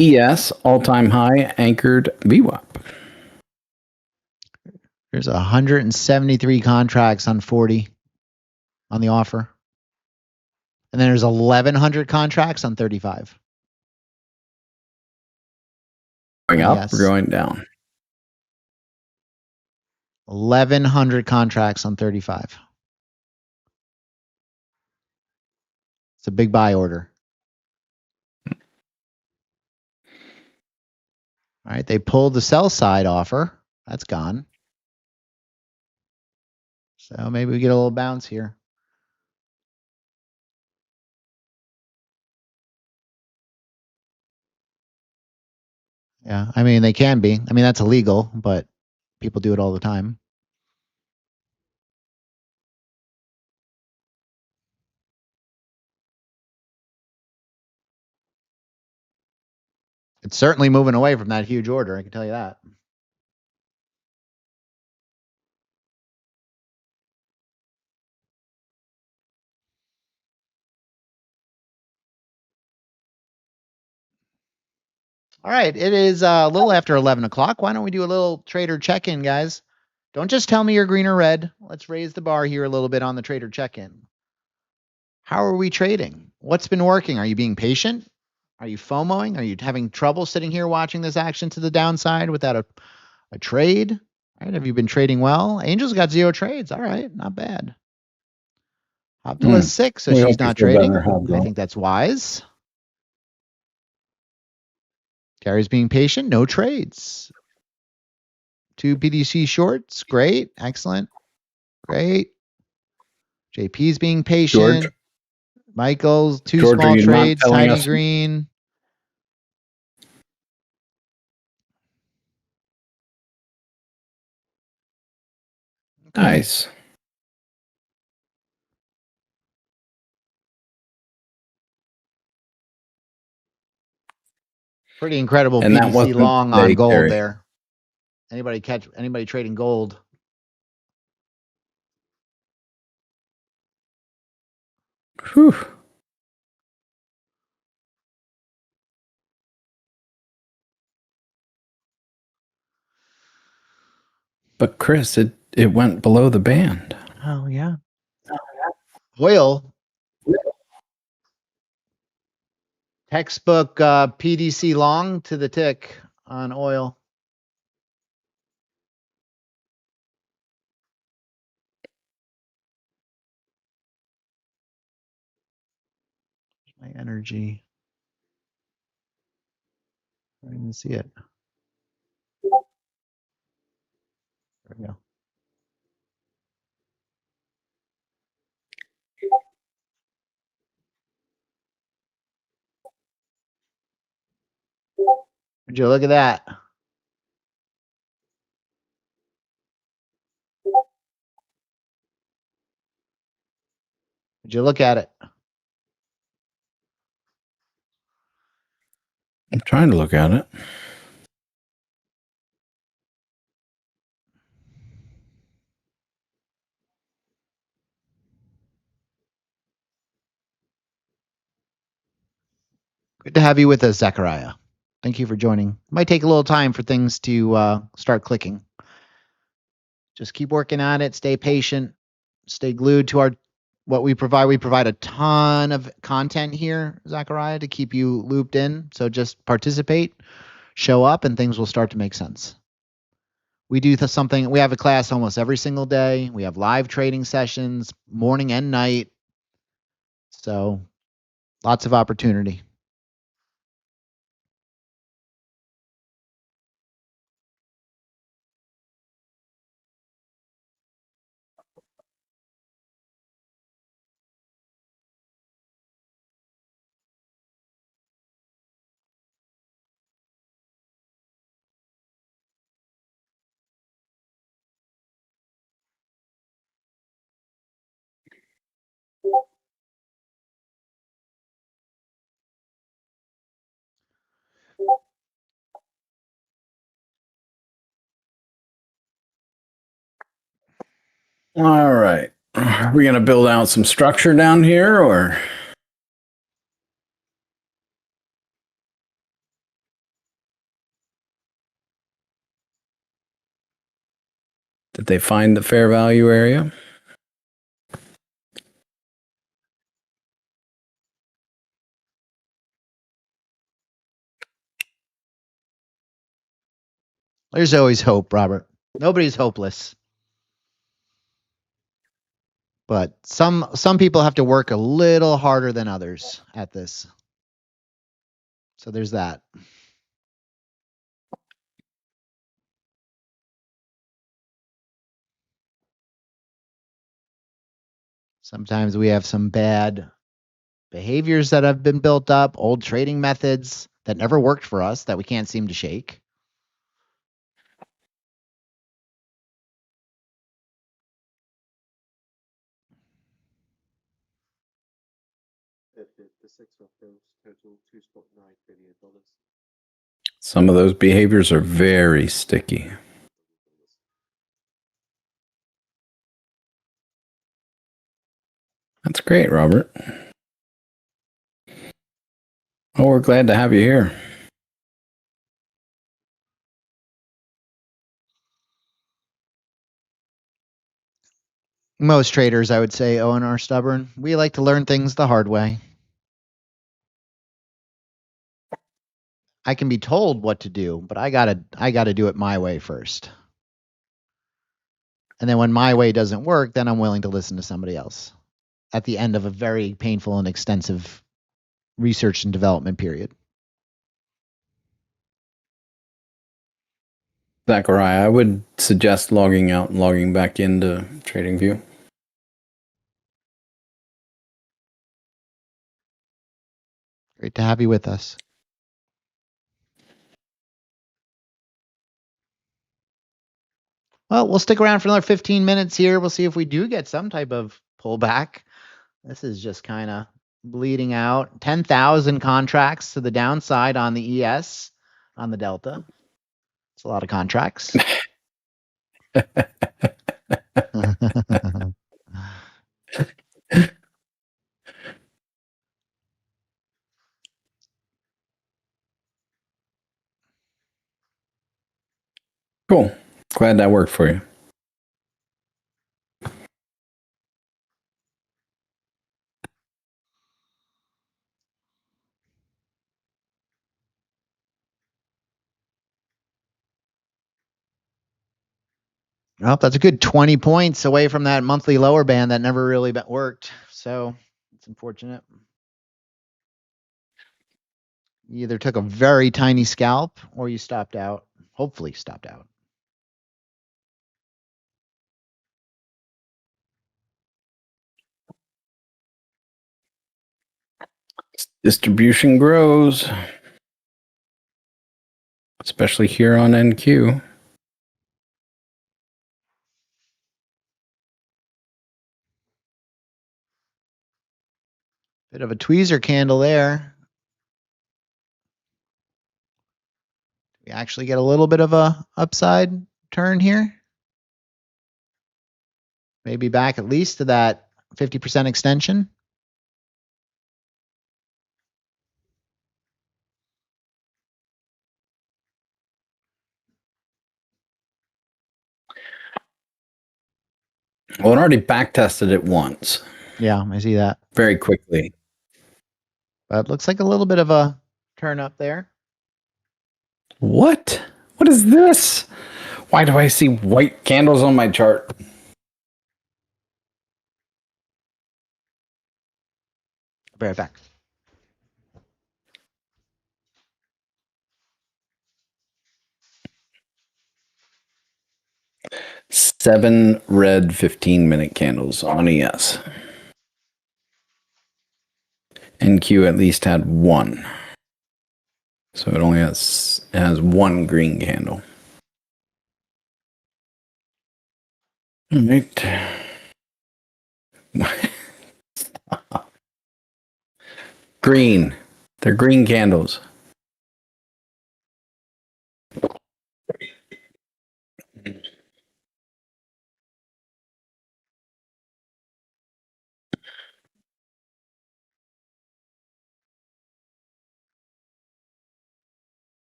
ES all-time high anchored VWAP. There's 173 contracts on 40 on the offer. And then there's 1,100 contracts on 35. Going up or going down? 1,100 contracts on 35. It's a big buy order. All right, they pulled the sell side offer. That's gone. So maybe we get a little bounce here. Yeah, I mean, they can be. I mean, that's illegal, but people do it all the time. It's certainly moving away from that huge order, I can tell you that. All right, it is a little after 11 o'clock. Why don't we do a little trader check-in, guys? Don't just tell me you're green or red. Let's raise the bar here a little bit on the trader check-in. How are we trading? What's been working? Are you being patient? Are you FOMOing? Are you having trouble sitting here watching this action to the downside without a trade? All right, have you been trading well? Angel's got 0 trades. All right, not bad. Abdullah's 6, so she's not trading. I think that's wise. Gary's being patient, no trades. 2 BDC shorts, great, excellent, great. JP's being patient. George. Michael's 2 George, small trades, tiny green. Okay. Nice. Pretty incredible And BDC long on gold Gary. there. Anybody trading gold? Whew. But Chris, it went below the band. Oh, yeah. Oil. Textbook PDC long to the tick on oil. My energy. I didn't even see it. There we go. Would you look at that? Would you look at it? I'm trying to look at it. Good to have you with us, Zachariah. Thank you for joining. Might take a little time for things to start clicking. Just keep working on it. Stay patient. Stay glued to what we provide. We provide a ton of content here, Zachariah, to keep you looped in. So just participate, show up, and things will start to make sense. We do something. We have a class almost every single day. We have live trading sessions, morning and night. So lots of opportunity. All right. Are we going to build out some structure down here, or? Did they find the fair value area? There's always hope, Robert. Nobody's hopeless. But some people have to work a little harder than others at this. So there's that. Sometimes we have some bad behaviors that have been built up, old trading methods that never worked for us that we can't seem to shake. The six-month bills total $2.9 billion. Some of those behaviors are very sticky. That's great, Robert. Oh, we're glad to have you here. Most traders, I would say, Owen, are stubborn. We like to learn things the hard way. I can be told what to do, but I gotta do it my way first. And then when my way doesn't work, then I'm willing to listen to somebody else at the end of a very painful and extensive research and development period. Zachariah, I would suggest logging out and logging back into TradingView. Great to have you with us. Well, we'll stick around for another 15 minutes here. We'll see if we do get some type of pullback. This is just kind of bleeding out. 10,000 contracts to the downside on the ES, on the Delta. It's a lot of contracts. Cool. Glad that worked for you. Well, that's a good 20 points away from that monthly lower band that never really worked. So it's unfortunate. You either took a very tiny scalp or you stopped out. Hopefully stopped out. Distribution grows, especially here on NQ. Bit of a tweezer candle there. We actually get a little bit of a upside turn here. Maybe back at least to that 50% extension. Well, it already back tested it once. Yeah, I see that. Very quickly. But looks like a little bit of a turn up there. What? What is this? Why do I see white candles on my chart? Be right back. Seven red 15-minute candles on ES. NQ at least had one. So it only has one green candle. All right. Green. They're green candles.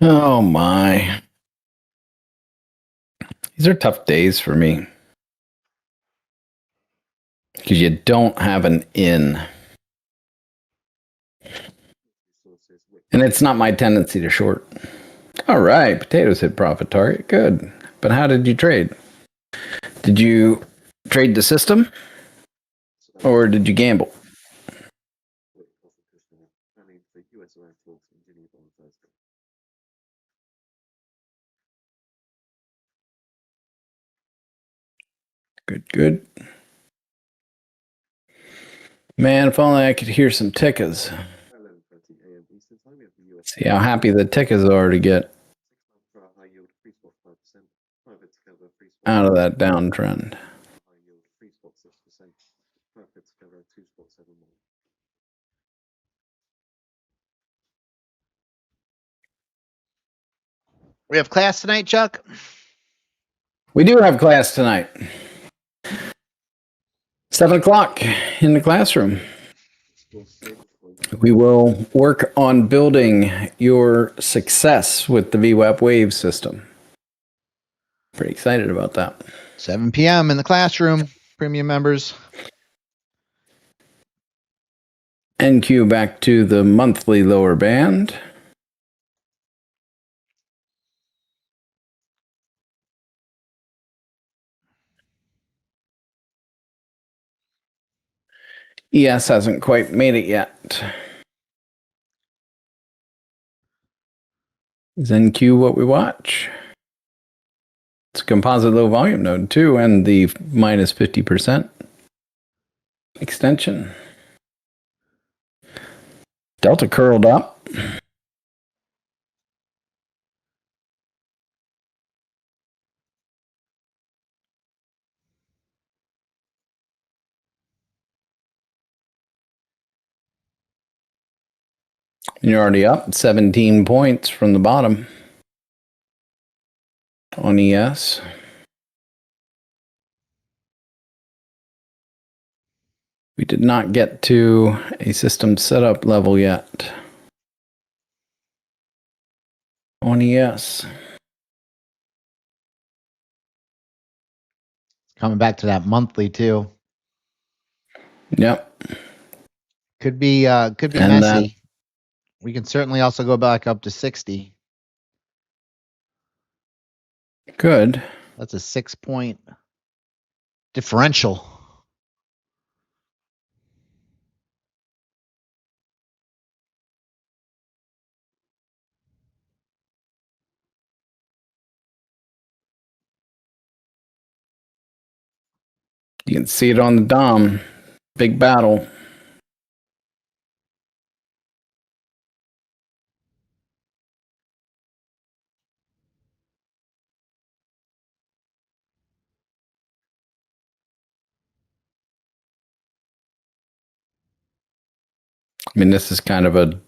Oh my. These are tough days for me. Because you don't have an in. And it's not my tendency to short. All right, potatoes hit profit target. Good. But how did you trade? Did you trade the system? Or did you gamble? Good, good. Man, if only I could hear some tickers. See how happy the tickers are to get out of that downtrend. We have class tonight, Chuck? We do have class tonight. 7 o'clock in the classroom. We will work on building your success with the VWAP Wave System. Pretty excited about that. 7 p.m. in the classroom, premium members. NQ back to the monthly lower band. ES hasn't quite made it yet. Is NQ what we watch? It's a composite low volume node too, and the minus 50% extension. Delta curled up. You're already up 17 points from the bottom on ES. We did not get to a system setup level yet. on ES. Coming back to that monthly too. Yep. Could be And messy. We can certainly also go back up to 60. Good. That's a 6-point differential. You can see it on the Dom. Big battle. I mean, this is kind of a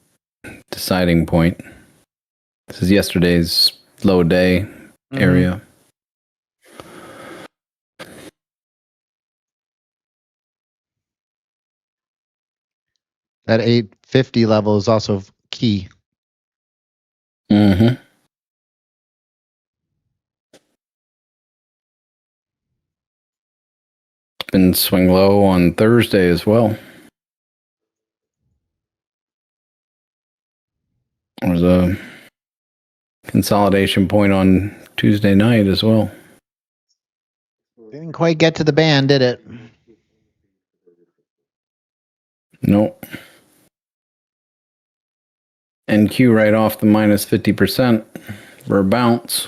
deciding point. This is yesterday's low day area. That 850 level is also key. Mm-hmm. Been swing low on Thursday as well. There was a consolidation point on Tuesday night as well. Didn't quite get to the band, did it? Nope. NQ right off the minus 50% for a bounce.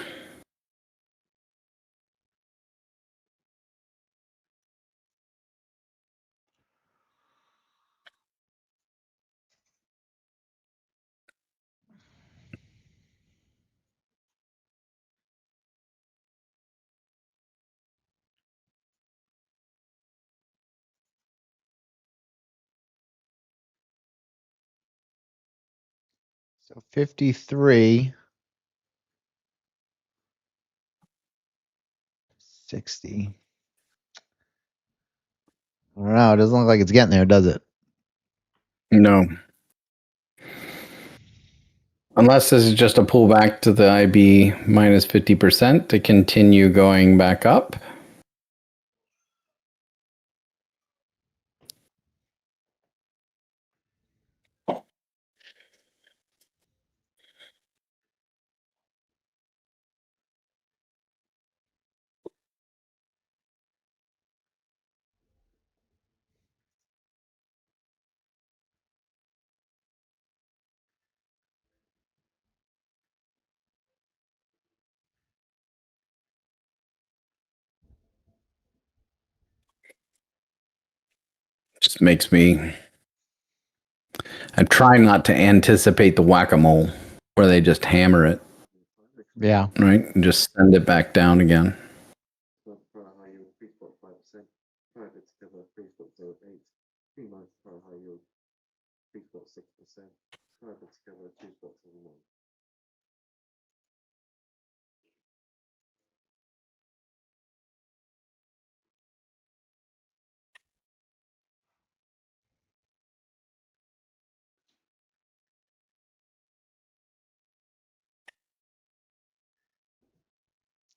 So 53. 60. I don't know. It doesn't look like it's getting there, does it? No. Unless this is just a pullback to the IB minus 50% to continue going back up. Just makes me. I try not to anticipate the whack-a-mole where they just hammer it. Yeah. Right? And just send it back down again. High yield, 3.5%. Private together, 3.08. 3 months high yield, 3.6%. Private together, 2.71.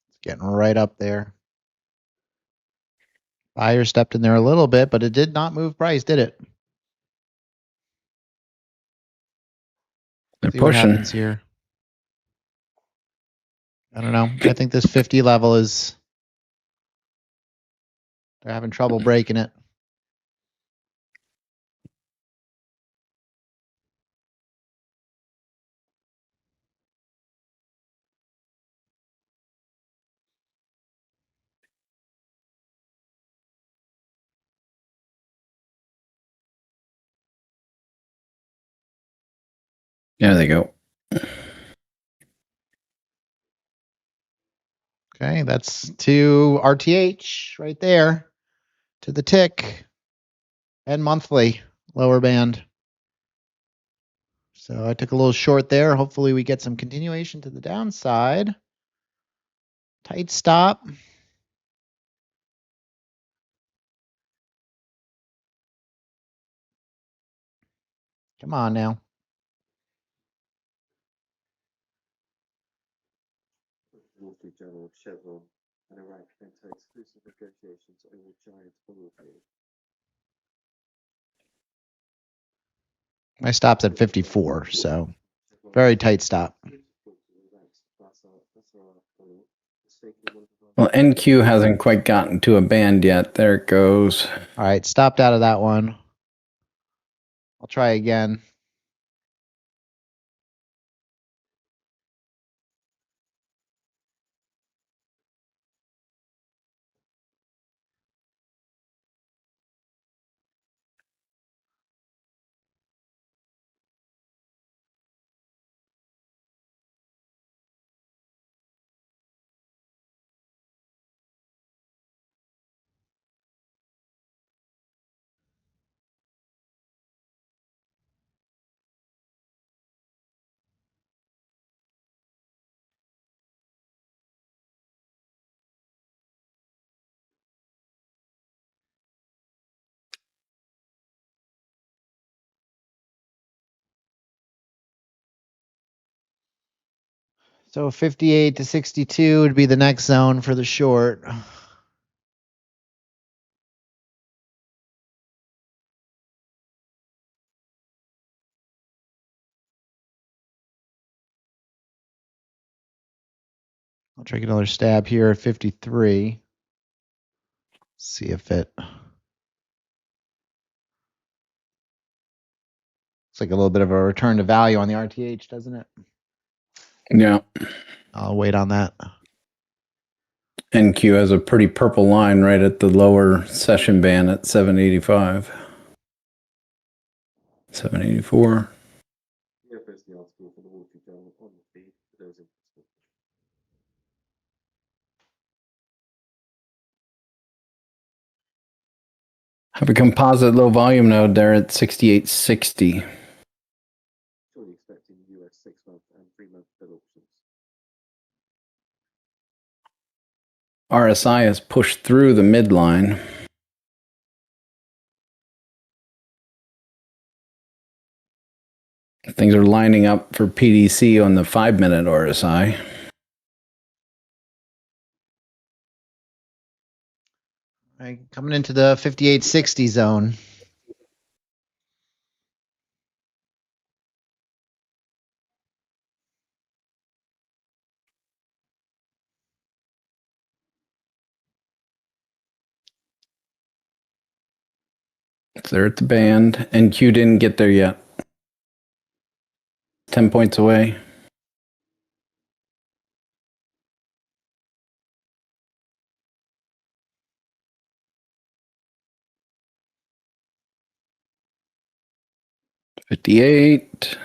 It's getting right up there. Buyer stepped in there a little bit, but it did not move price, did it? They're See what pushing. happens here. I don't know. I think this 50 level is, they're having trouble breaking it. There they go. Okay, that's to RTH right there, to the tick, and monthly lower band. So I took a little short there. Hopefully we get some continuation to the downside. Tight stop. Come on now. Street Journal, Chevron, and Iraq enter exclusive negotiations over giant oil field. My stop's at 54, so very tight stop. Well, NQ hasn't quite gotten to a band yet. There it goes. All right, stopped out of that one. I'll try again. So 58 to 62 would be the next zone for the short. I'll take another stab here at 53. See if it looks like a little bit of a return to value on the RTH, doesn't it? Yeah. I'll wait on that. NQ has a pretty purple line right at the lower session band at 785. 784. Yeah, post the article for the Wall Street Journal on the feed for those interested. Have a composite low volume node there at 6860. Surely expecting US 6-month and 3-month Fed options. RSI has pushed through the midline. Things are lining up for PDC on the 5-minute RSI. All right, coming into the 5860 zone. It's there at the band. NQ didn't get there yet. 10 points away. $58.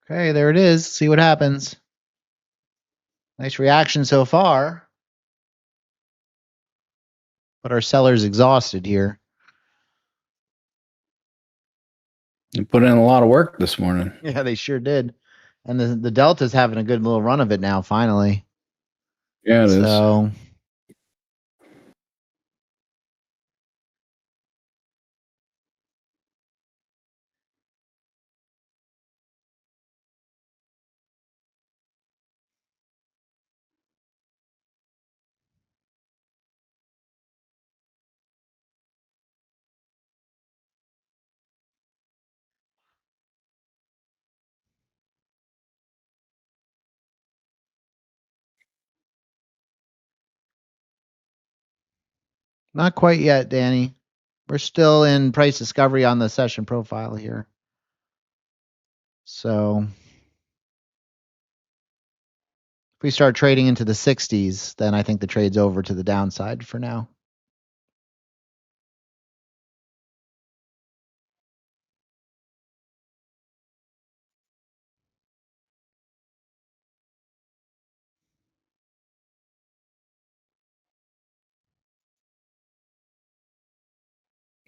Okay, there it is. See what happens. Nice reaction so far. But our seller's exhausted here. You put in a lot of work this morning. Yeah, they sure did. And the Delta's having a good little run of it now, finally. Yeah, it is. So not quite yet, Danny. We're still in price discovery on the session profile here. So if we start trading into the 60s, then I think the trade's over to the downside for now.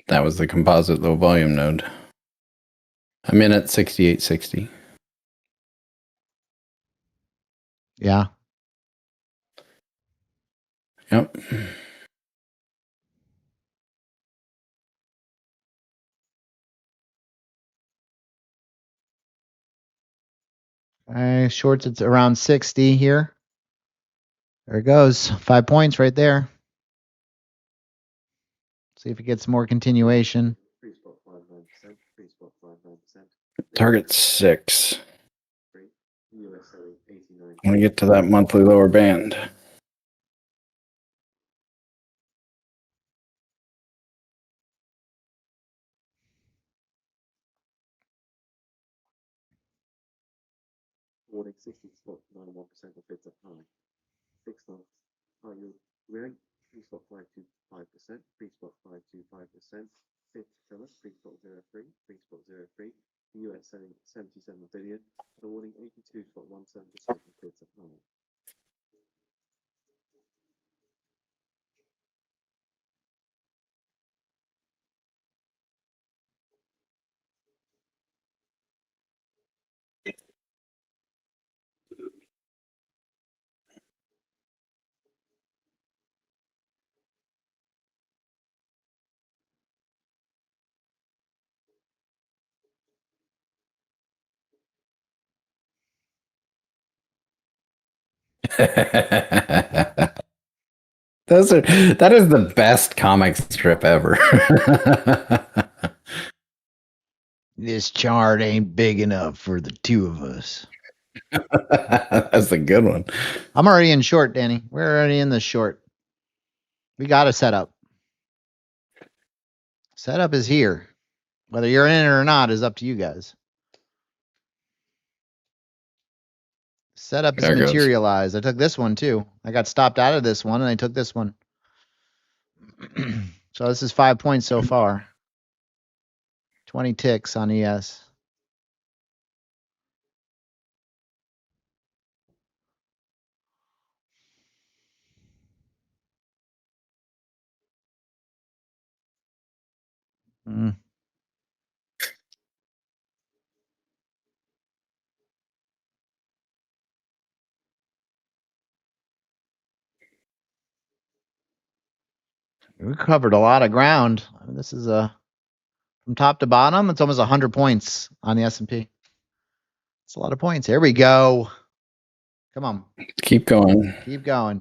That was the composite low volume node. I'm in at 6860. Yeah. Yep. Shorts, it's around 60 here. There it goes. 5 points right there. See if it gets more continuation. Pre-spot 59%, pre-spot 59%. Target 6. US selling 89. When we get to that monthly lower band. Warning 60 spot 91% of bids are high. 6 months high yield rate, pre-spot 525%, pre-spot 525%, fifth filler, pre-spot 03, pre-spot 03, the US selling 77 billion, the warning 82 spot 17% of bids are high. That is the best comic strip ever. This chart ain't big enough for the two of us. That's a good one. I'm already in short, Danny. We're already in the short. We got a setup. Setup is here. Whether you're in it or not is up to you guys. Setup is There it goes. materialized. I took this one too. I got stopped out of this one and I took this one. So this is 5 points so far. 20 ticks on ES. Mm. We covered a lot of ground. I mean, this is from top to bottom. It's almost 100 points on the S&P. It's a lot of points. Here we go. Come on. Keep going. Keep going.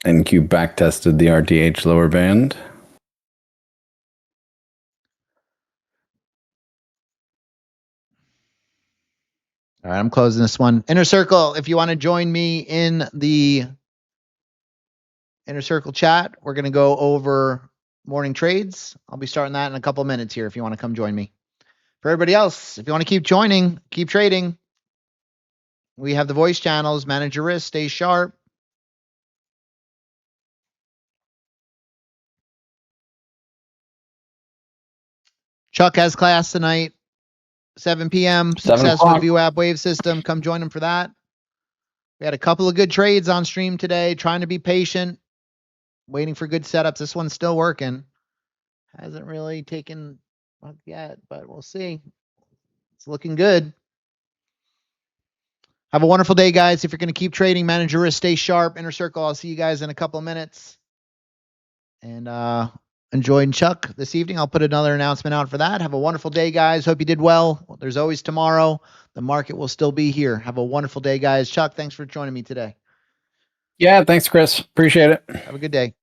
NQ back tested the RTH lower band. All right, I'm closing this one. Inner Circle, if you want to join me in the Inner Circle chat, we're going to go over morning trades. I'll be starting that in a couple minutes here if you want to come join me. For everybody else, if you want to keep joining, keep trading, we have the voice channels. Manage your risk, stay sharp. Chuck has class tonight, 7 p.m. 7 Success with o'clock. VWAP Wave System. Come join him for that. We had a couple of good trades on stream today, trying to be patient, waiting for good setups. This one's still working. Hasn't really taken up yet, but we'll see. It's looking good. Have a wonderful day, guys. If you're going to keep trading, manage your risk, stay sharp. Inner Circle, I'll see you guys in a couple of minutes. And enjoying Chuck this evening. I'll put another announcement out for that. Have a wonderful day, guys. Hope you did well. There's always tomorrow. The market will still be here. Have a wonderful day, guys. Chuck, thanks for joining me today. Yeah, thanks, Chris. Appreciate it. Have a good day.